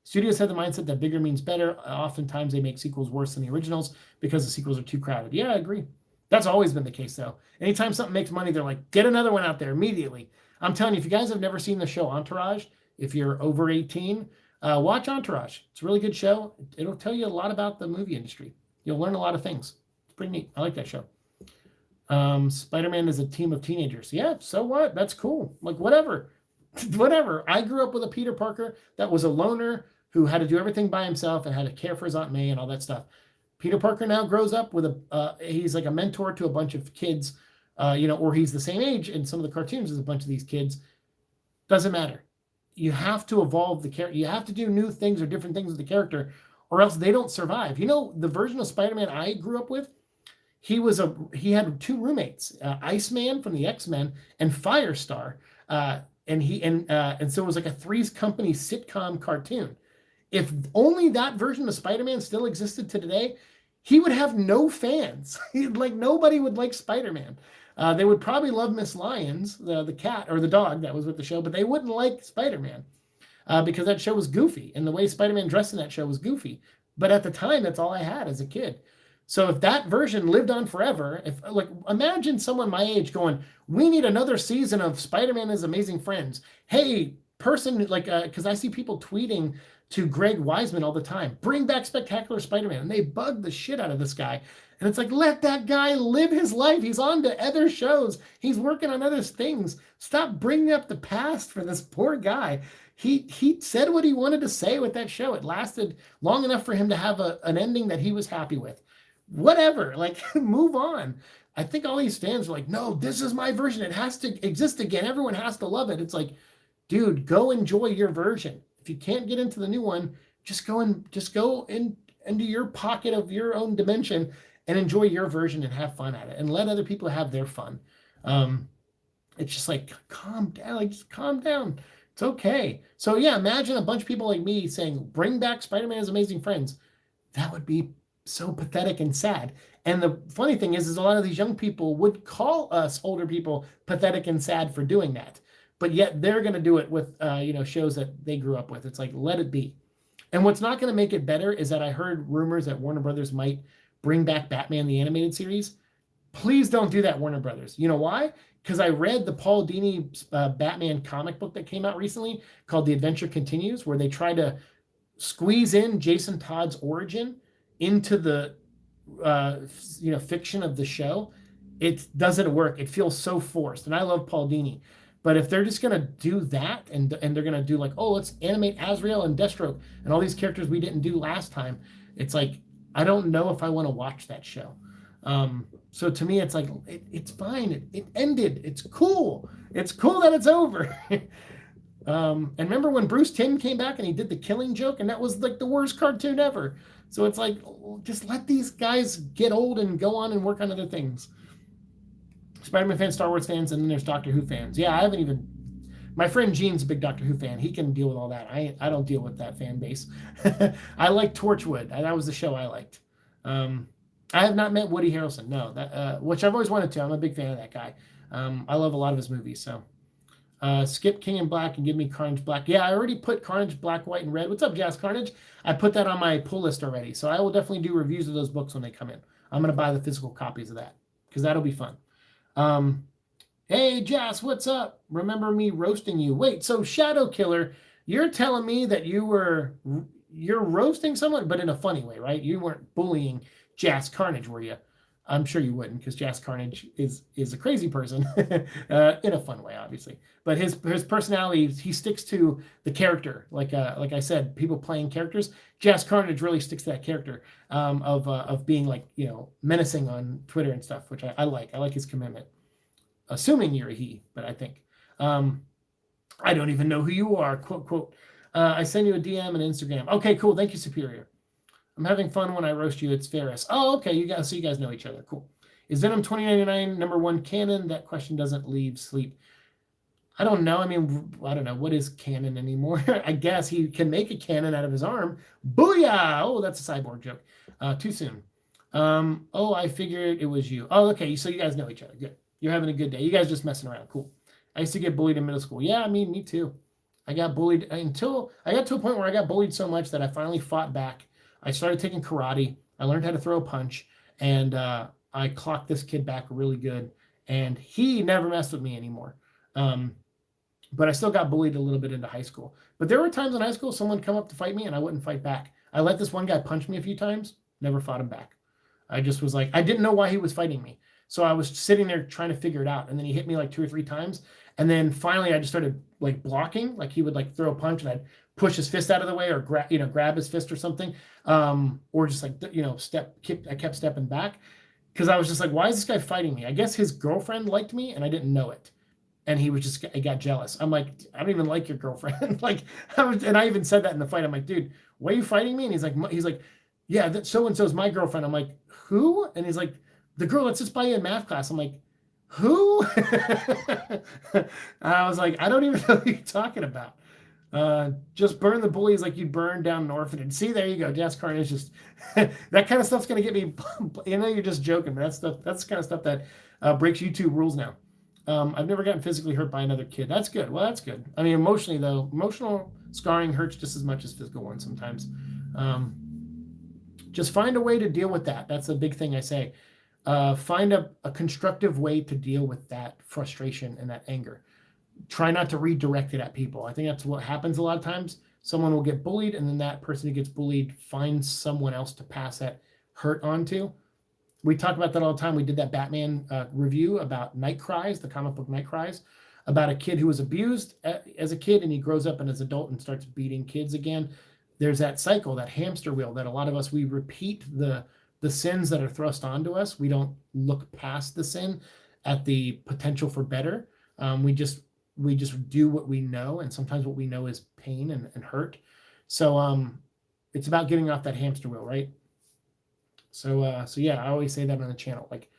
Studios have the mindset that bigger means better. Oftentimes they make sequels worse than the originals because the sequels are too crowded. Yeah, I agree. That's always been the case, though. Anytime something makes money, they're like, get another one out there immediately. I'm telling you, if you guys have never seen the show Entourage, if you're over 18, watch Entourage. It's a really good show. It'll tell you a lot about the movie industry. You'll learn a lot of things. It's pretty neat. I like that show. Spider-Man is a team of teenagers. Yeah, so what? That's cool. Like, whatever. Whatever. I grew up with a Peter Parker that was a loner who had to do everything by himself and had to care for his Aunt May and all that stuff. Peter Parker now grows up with he's like a mentor to a bunch of kids, or he's the same age in some of the cartoons as a bunch of these kids. Doesn't matter. You have to evolve the character. You have to do new things or different things with the character, or else they don't survive. The version of Spider-Man I grew up with, he had 2 roommates, Iceman from the X-Men and Firestar, and so it was like a Three's Company sitcom cartoon. If only that version of Spider-Man still existed today, he would have no fans. Like, nobody would like Spider-Man. They would probably love Miss Lyons, the cat or the dog that was with the show, but they wouldn't like Spider-Man because that show was goofy, and the way Spider-Man dressed in that show was goofy. But at the time, that's all I had as a kid. So if that version lived on forever, imagine someone my age going, we need another season of Spider-Man and His Amazing Friends. Hey, person, because I see people tweeting to Greg Weisman all the time, bring back Spectacular Spider-Man, and they bug the shit out of this guy. And it's like, let that guy live his life. He's on to other shows. He's working on other things. Stop bringing up the past for this poor guy. He said what he wanted to say with that show. It lasted long enough for him to have an ending that he was happy with. Whatever, move on. I think all these fans are like, no, this is my version. It has to exist again. Everyone has to love it. It's like, dude, go enjoy your version. If you can't get into the new one, just go into your pocket of your own dimension and enjoy your version and have fun at it, and let other people have their fun. It's just like, calm down. Just calm down. It's okay. So yeah, imagine a bunch of people like me saying, bring back Spider-Man His Amazing Friends. That would be so pathetic and sad. And the funny thing is a lot of these young people would call us older people pathetic and sad for doing that. But yet they're going to do it with, shows that they grew up with. It's like, let it be. And what's not going to make it better is that I heard rumors that Warner Brothers might bring back Batman the Animated Series. Please don't do that, Warner Brothers. You know why? Because I read the Paul Dini Batman comic book that came out recently called The Adventure Continues, where they try to squeeze in Jason Todd's origin into the fiction of the show. It doesn't work. It feels so forced. And I love Paul Dini. But if they're just going to do that and they're going to do let's animate Azrael and Deathstroke and all these characters we didn't do last time, it's like, I don't know if I want to watch that show. So to me, it's like, it's fine. It ended. It's cool. It's cool that it's over. And remember when Bruce Timm came back and he did the Killing Joke, and that was like the worst cartoon ever. So it's like, just let these guys get old and go on and work on other things. Spider-Man fans, Star Wars fans, and then there's Doctor Who fans. Yeah, my friend Gene's a big Doctor Who fan. He can deal with all that. I don't deal with that fan base. I like Torchwood. That was the show I liked. I have not met Woody Harrelson. No, which I've always wanted to. I'm a big fan of that guy. I love a lot of his movies. So Skip King in Black and give me Carnage Black. Yeah, I already put Carnage Black, White, and Red. What's up, Jazz Carnage? I put that on my pull list already. So I will definitely do reviews of those books when they come in. I'm going to buy the physical copies of that because that'll be fun. Hey, Jazz, what's up? Remember me roasting you. Wait, so Shadow Killer, you're telling me that you're roasting someone, but in a funny way, right? You weren't bullying Jazz Carnage, were you? I'm sure you wouldn't, because Jazz Carnage is a crazy person in a fun way, obviously. But his personality, he sticks to the character. Like I said, people playing characters. Jazz Carnage really sticks to that character of being like, menacing on Twitter and stuff, which I like. I like his commitment. Assuming you're a he, but I think. I don't even know who you are, quote, quote. I send you a DM and Instagram. Okay, cool. Thank you, Superior. I'm having fun when I roast you. It's Ferris. Oh, okay. You guys know each other. Cool. Is Venom 2099 #1 canon? That question doesn't leave sleep. I don't know. I mean, I don't know. What is canon anymore? I guess he can make a cannon out of his arm. Booyah! Oh, that's a cyborg joke. Too soon. Oh, I figured it was you. Oh, okay. So you guys know each other. Good. You're having a good day. You guys just messing around. Cool. I used to get bullied in middle school. Yeah, I mean, me too. I got bullied until I got to a point where I got bullied so much that I finally fought back. I started taking karate. I learned how to throw a punch, and I clocked this kid back really good. And he never messed with me anymore. But I still got bullied a little bit into high school. But there were times in high school someone come up to fight me, and I wouldn't fight back. I let this one guy punch me a few times, never fought him back. I just was like, I didn't know why he was fighting me. So I was sitting there trying to figure it out. And then he hit me like 2 or 3 times. And then finally I just started like blocking. Like he would like throw a punch and I'd push his fist out of the way or grab his fist or something. Or just like, I kept stepping back because I was just like, why is this guy fighting me? I guess his girlfriend liked me and I didn't know it. And he got jealous. I'm like, I don't even like your girlfriend. And I even said that in the fight. I'm like, dude, why are you fighting me? And he's like, yeah, that so-and-so is my girlfriend. I'm like, who? And he's like, the girl that sits by you in math class. I'm like, who? I was like, I don't even know what you're talking about. Just burn the bullies like you burn down an orphanage. See, there you go. Jazz Carnage just that kind of stuff's gonna get me. You're just joking, but that's the kind of stuff that breaks YouTube rules now. I've never gotten physically hurt by another kid. That's good. Well, that's good. I mean, emotionally though, emotional scarring hurts just as much as physical one sometimes. Just find a way to deal with that. That's a big thing I say. Find a constructive way to deal with that frustration and that anger. Try not to redirect it at people. I think that's what happens a lot of times. Someone will get bullied, and then that person who gets bullied finds someone else to pass that hurt onto. We talk about that all the time. We did that Batman review about Night Cries, the comic book Night Cries, about a kid who was abused as a kid, and he grows up and as an adult and starts beating kids again. There's that cycle, that hamster wheel that a lot of us, we repeat the sins that are thrust onto us. We don't look past the sin at the potential for better. We just do what we know, and sometimes what we know is pain and hurt. So it's about getting off that hamster wheel, right? So yeah, I always say that on the channel. Like,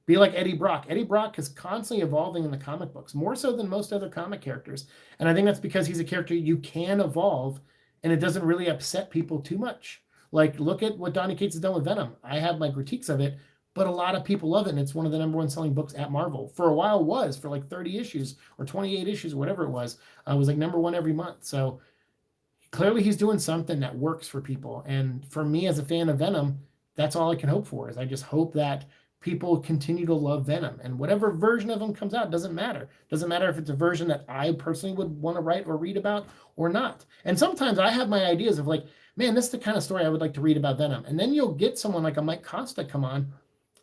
be like Eddie Brock. Eddie Brock is constantly evolving in the comic books, more so than most other comic characters. And I think that's because he's a character you can evolve, and it doesn't really upset people too much. Like, look at what Donny Cates has done with Venom. I have my critiques of it, but a lot of people love it, and it's one of the #1 selling books at Marvel. For a while was, for like 30 issues or 28 issues or whatever it was. It was like #1 every month. So clearly he's doing something that works for people. And for me as a fan of Venom, that's all I can hope for, is I just hope that people continue to love Venom. And whatever version of him comes out, doesn't matter. Doesn't matter if it's a version that I personally would want to write or read about or not. And sometimes I have my ideas of like, man, this is the kind of story I would like to read about Venom. And then you'll get someone like a Mike Costa come on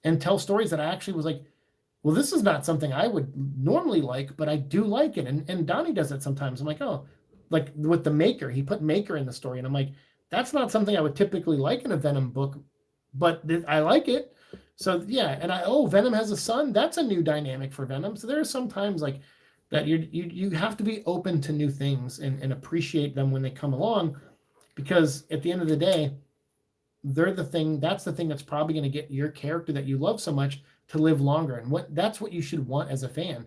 and tell stories that I actually was like, well, this is not something I would normally like, but I do like it. And Donny does it sometimes. I'm like, oh, like with the Maker, he put Maker in the story. And I'm like, that's not something I would typically like in a Venom book, but I like it. So yeah, and Venom has a son. That's a new dynamic for Venom. So there are some times like that you have to be open to new things and appreciate them when they come along, because at the end of the day, that's the thing that's probably going to get your character that you love so much to live longer. And that's what you should want as a fan.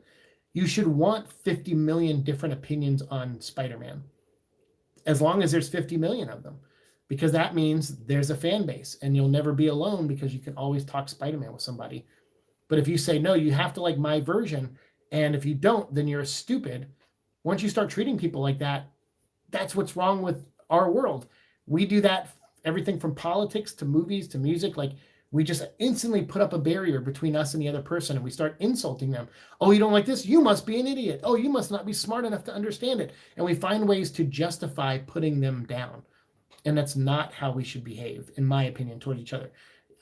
You should want 50 million different opinions on Spider-Man, as long as there's 50 million of them, because that means there's a fan base, and you'll never be alone because you can always talk Spider-Man with somebody. But if you say, no, you have to like my version, and if you don't, then you're stupid, once you start treating people like that, that's what's wrong with our world. We do that, everything from politics to movies to music. Like, we just instantly put up a barrier between us and the other person, and we start insulting them. Oh, you don't like this? You must be an idiot. Oh, you must not be smart enough to understand it. And we find ways to justify putting them down. And that's not how we should behave, in my opinion, toward each other.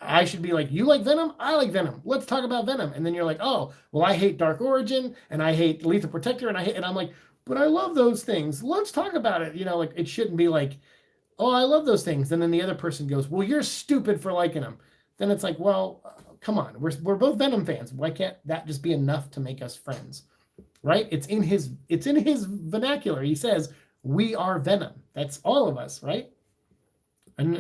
I should be like, you like Venom? I like Venom. Let's talk about Venom. And then you're like, oh, well, I hate Dark Origin, and I hate Lethal Protector, and I'm like, but I love those things. Let's talk about it. Like, it shouldn't be like, oh, I love those things. And then the other person goes, well, you're stupid for liking them. Then it's like, well, come on. We're both Venom fans. Why can't that just be enough to make us friends? Right? It's in his vernacular. He says, we are Venom. That's all of us, right? And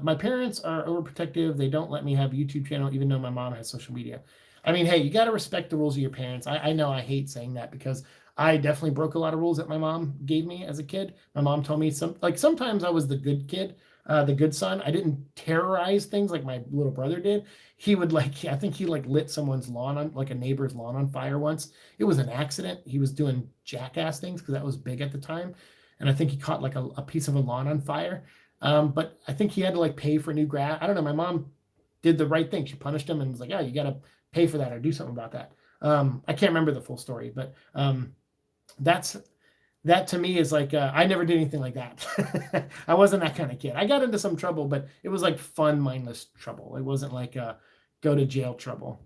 my parents are overprotective. They don't let me have a YouTube channel, even though my mom has social media. I mean, hey, you got to respect the rules of your parents. I know I hate saying that because I definitely broke a lot of rules that my mom gave me as a kid. My mom told me sometimes I was the good kid, the good son. I didn't terrorize things like my little brother did. He would I think he lit someone's lawn on, like a neighbor's lawn on fire once. It was an accident. He was doing jackass things because that was big at the time. And I think he caught a piece of a lawn on fire. But I think he had to pay for new grass. I don't know. My mom did the right thing. She punished him and was like, oh, you got to pay for that or do something about that. I can't remember the full story, but that to me is I never did anything like that. I wasn't that kind of kid. I got into some trouble, but it was fun, mindless trouble. It wasn't go to jail trouble.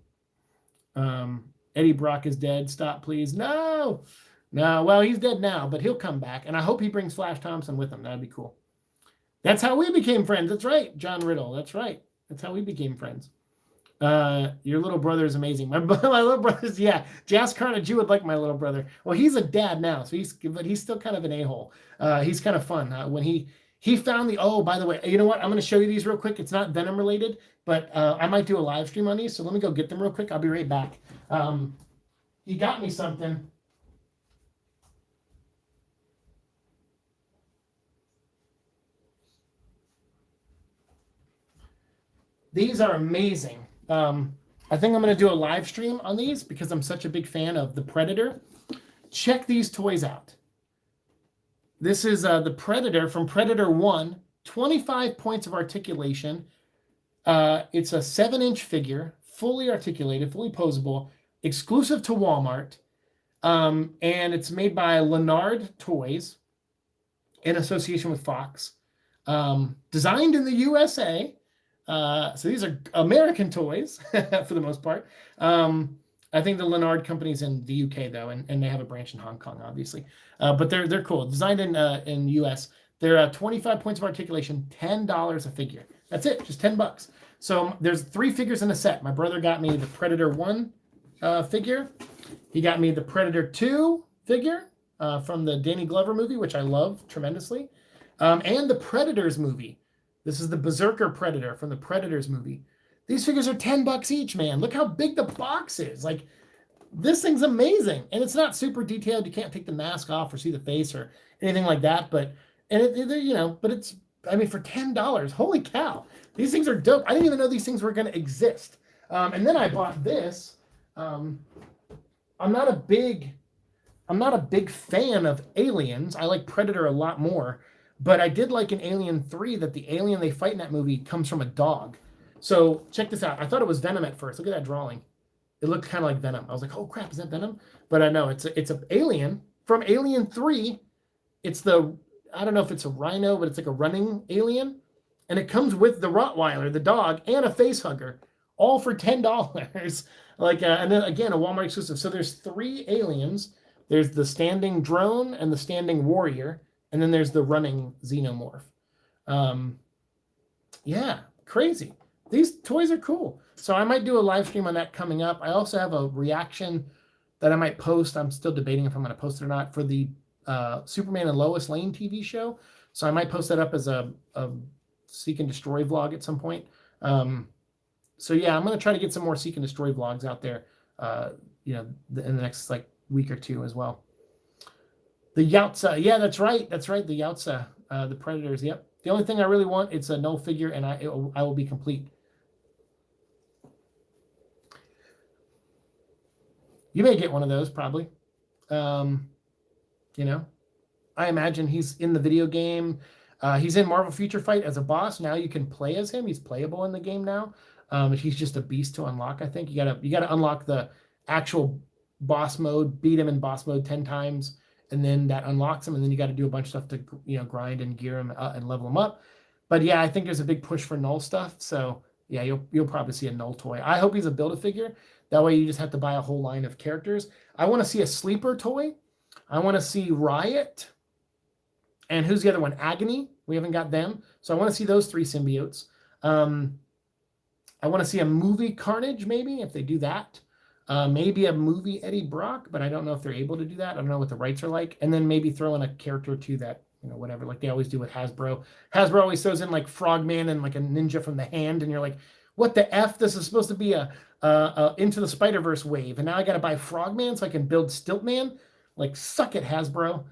Eddie Brock is dead. Stop, please. No. Well, he's dead now, but he'll come back. And I hope he brings Flash Thompson with him. That'd be cool. That's how we became friends. That's right, John Riddle. That's right. That's how we became friends. Your little brother is amazing. My little brother's, yeah. Jazz Carnage, you would like my little brother. Well, he's a dad now, so he's still kind of an a-hole. He's kind of fun. When he found by the way, you know what? I'm going to show you these real quick. It's not Venom related, but I might do a live stream on these. So let me go get them real quick. I'll be right back. He got me something. These are amazing. I think I'm going to do a live stream on these because I'm such a big fan of the Predator. Check these toys out. This is the Predator from Predator 1, 25 points of articulation. It's a 7-inch figure, fully articulated, fully posable, exclusive to Walmart. And it's made by Leonard Toys in association with Fox. Designed in the USA. So these are American toys for the most part. I think the Leonard company's in the UK though, and they have a branch in Hong Kong, obviously. But they're cool. Designed in US. They're 25 points of articulation, $10 a figure. That's it, just $10. So there's 3 figures in a set. My brother got me the Predator 1 figure. He got me the Predator 2 figure from the Danny Glover movie, which I love tremendously, and the Predators movie. This is the Berserker Predator from the Predators movie. These figures are $10 each, man. Look how big the box is. This thing's amazing. And it's not super detailed. You can't take the mask off or see the face or anything like that. But it's, for $10, holy cow. These things are dope. I didn't even know these things were going to exist. And then I bought this. I'm not a big fan of aliens. I like Predator a lot more. But I did like in Alien 3 that the alien they fight in that movie comes from a dog. So check this out. I thought it was Venom at first. Look at that drawing. It looked kind of like Venom. I was like, oh crap, is that Venom? But I know it's an alien from Alien 3. It's I don't know if it's a rhino, but it's like a running alien. And it comes with the Rottweiler, the dog, and a face hugger, all for $10. And then again, a Walmart exclusive. So there's 3 aliens. There's the standing drone and the standing warrior. And then there's the running xenomorph. Yeah, crazy. These toys are cool. So I might do a live stream on that coming up. I also have a reaction that I might post. I'm still debating if I'm going to post it or not for the Superman and Lois Lane TV show. So I might post that up as a Seek and Destroy vlog at some point. So yeah, I'm going to try to get some more Seek and Destroy vlogs out there, in the next week or 2 as well. The Yautza. Yeah, that's right. The Yautza, the Predators. Yep. The only thing I really want, it's a no figure, and I will be complete. You may get one of those, probably. You know, I imagine he's in the video game. He's in Marvel Future Fight as a boss. Now you can play as him. He's playable in the game now. He's just a beast to unlock. I think you gotta unlock the actual boss mode, beat him in boss mode 10 times, and then that unlocks him. And then you got to do a bunch of stuff to grind and gear him and level him up. But yeah, I think there's a big push for null stuff. So yeah, you'll probably see a null toy. I hope he's a Build-A-Figure. That way you just have to buy a whole line of characters. I want to see a sleeper toy. I want to see Riot. And who's the other one? Agony. We haven't got them. So I want to see those 3 symbiotes. I want to see a movie Carnage, maybe, if they do that. Maybe a movie Eddie Brock, but I don't know if they're able to do that. I don't know what the rights are like. And then maybe throw in a character or 2 that, whatever, like they always do with Hasbro. Hasbro always throws in like Frogman and like a ninja from the hand. And you're like, what the F? This is supposed to be a Into the Spider-Verse wave. And now I got to buy Frogman so I can build Stiltman? Like, suck it, Hasbro.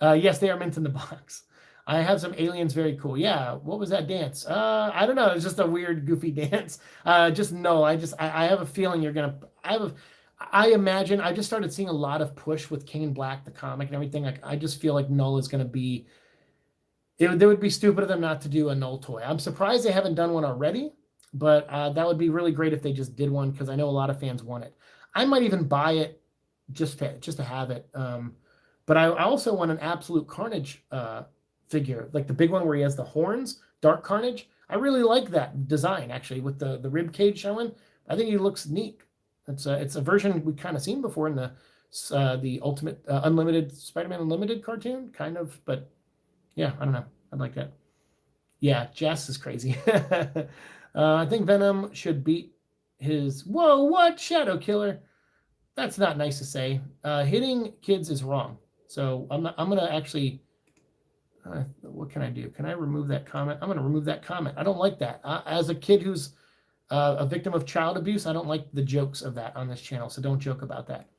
Yes, they are mint in the box. I have some aliens, very cool. Yeah, what was that dance? I don't know. It's just a weird, goofy dance. I have a feeling you're gonna. I imagine. I just started seeing a lot of push with King in Black, the comic, and everything. Like, I just feel like Null is gonna be. They would be stupid of them not to do a Null toy. I'm surprised they haven't done one already, but that would be really great if they just did one, because I know a lot of fans want it. I might even buy it just to have it. But I also want an Absolute Carnage figure, like the big one where he has the horns, Dark Carnage. I really like that design, actually, with the rib cage showing. I think he looks neat. It's a version we kind of seen before in the Ultimate Unlimited Spider-Man Unlimited cartoon, kind of. But yeah, I don't know. I'd like that. Yeah, Jess is crazy. I think Venom should beat his. Whoa, what? Shadow Killer? That's not nice to say. Hitting kids is wrong. So I'm gonna actually. What can I do? Can I remove that comment? I'm gonna remove that comment. I don't like that. As a kid who's a victim of child abuse, I don't like the jokes of that on this channel. So don't joke about that.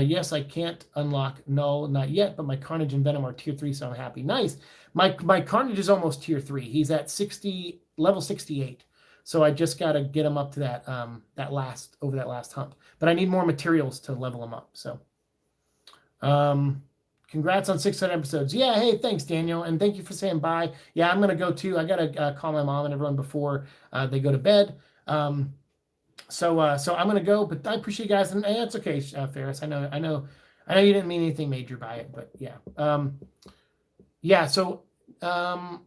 Yes, I can't unlock Null, not yet, but my Carnage and Venom are tier 3, so I'm happy. Nice. My Carnage is almost tier 3. He's at level 68. So I just got to get him up to that last hump. But I need more materials to level him up. So congrats on 600 episodes. Yeah, hey, thanks, Daniel. And thank you for saying bye. Yeah, I'm going to go too. I got to call my mom and everyone before they go to bed. So I'm going to go, but I appreciate you guys. And it's okay, Ferris. I know you didn't mean anything major by it, but yeah. So the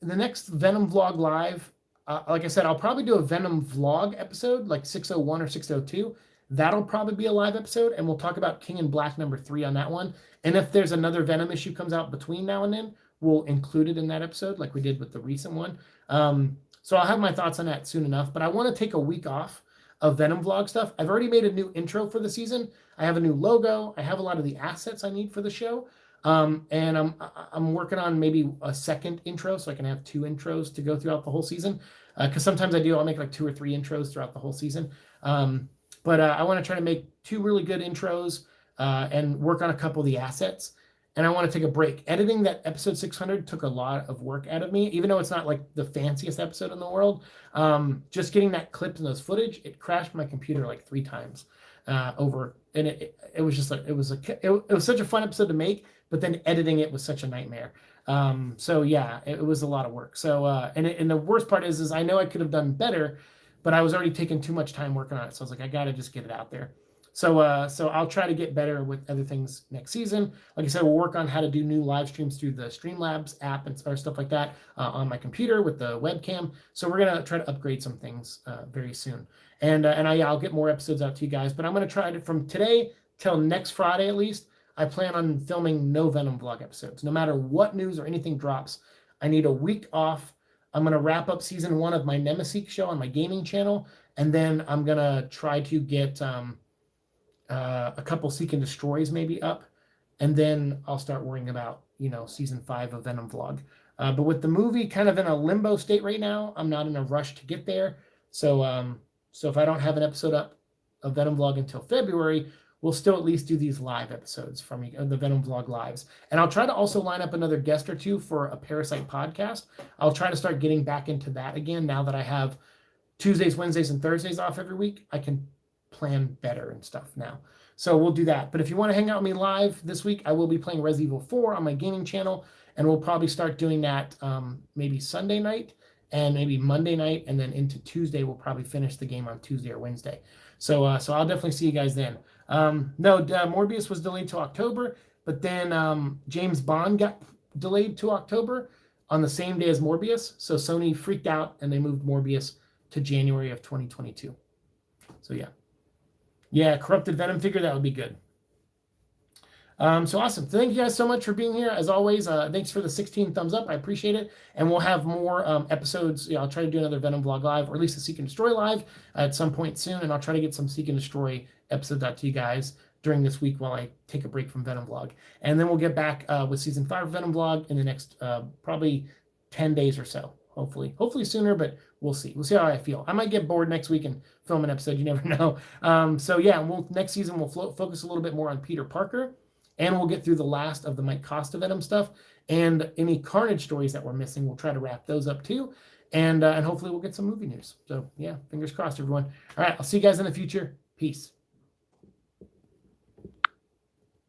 next Venom vlog live, like I said, I'll probably do a Venom vlog episode, like 601 or 602. That'll probably be a live episode, and we'll talk about King in Black #3 on that one. And if there's another Venom issue comes out between now and then, we'll include it in that episode, like we did with the recent one. So I'll have my thoughts on that soon enough. But I want to take a week off of Venom vlog stuff. I've already made a new intro for the season. I have a new logo. I have a lot of the assets I need for the show. And I'm working on maybe a second intro, so I can have 2 intros to go throughout the whole season. Because sometimes I'll make like 2 or 3 intros throughout the whole season. But I want to try to make 2 really good intros and work on a couple of the assets. And I want to take a break. Editing that episode 600 took a lot of work out of me, even though it's not like the fanciest episode in the world. Just getting that clips and those footage, it crashed my computer like 3 times over. And it was just like, it was such a fun episode to make, but then editing it was such a nightmare. So yeah, it was a lot of work. So, and the worst part is I know I could have done better, but I was already taking too much time working on it. So I was like, I got to just get it out there. So I'll try to get better with other things next season. Like I said, we'll work on how to do new live streams through the Streamlabs app or stuff like that on my computer with the webcam. So we're going to try to upgrade some things very soon. And I'll get more episodes out to you guys. But I'm going to try to, from today till next Friday at least, I plan on filming no Venom vlog episodes. No matter what news or anything drops, I need a week off. I'm going to wrap up season 1 of my Nemesis show on my gaming channel. And then I'm going to try to get a couple Seek and Destroys maybe up. And then I'll start worrying about, season 5 of Venom vlog. But with the movie kind of in a limbo state right now, I'm not in a rush to get there. So if I don't have an episode up of Venom vlog until February, we'll still at least do these live episodes from the Venom vlog lives. And I'll try to also line up another guest or 2 for a Parasite podcast. I'll try to start getting back into that again. Now that I have Tuesdays, Wednesdays, and Thursdays off every week, I can plan better and stuff now. So we'll do that. But if you want to hang out with me live this week, I will be playing Resident Evil 4 on my gaming channel, and we'll probably start doing that maybe Sunday night and maybe Monday night, and then into Tuesday. We'll probably finish the game on Tuesday or Wednesday. So I'll definitely see you guys then. Morbius was delayed to October, but then James Bond got delayed to October on the same day as Morbius. So Sony freaked out and they moved Morbius to January of 2022. So yeah, corrupted Venom figure, that would be good. So awesome. Thank you guys so much for being here. As always, thanks for the 16 thumbs up. I appreciate it. And we'll have more episodes. I'll try to do another Venom vlog live, or at least a Seek and Destroy live at some point soon. And I'll try to get some Seek and Destroy episodes out to you guys during this week while I take a break from Venom vlog. And then we'll get back with season 5 of Venom vlog in the next probably 10 days or so. Hopefully sooner, but we'll see. We'll see how I feel. I might get bored next week and film an episode. You never know. So yeah, next season we'll focus a little bit more on Peter Parker. And we'll get through the last of the Mike Costa Venom stuff, and any Carnage stories that we're missing, we'll try to wrap those up too. And hopefully we'll get some movie news. So yeah, fingers crossed, everyone. All right, I'll see you guys in the future. Peace.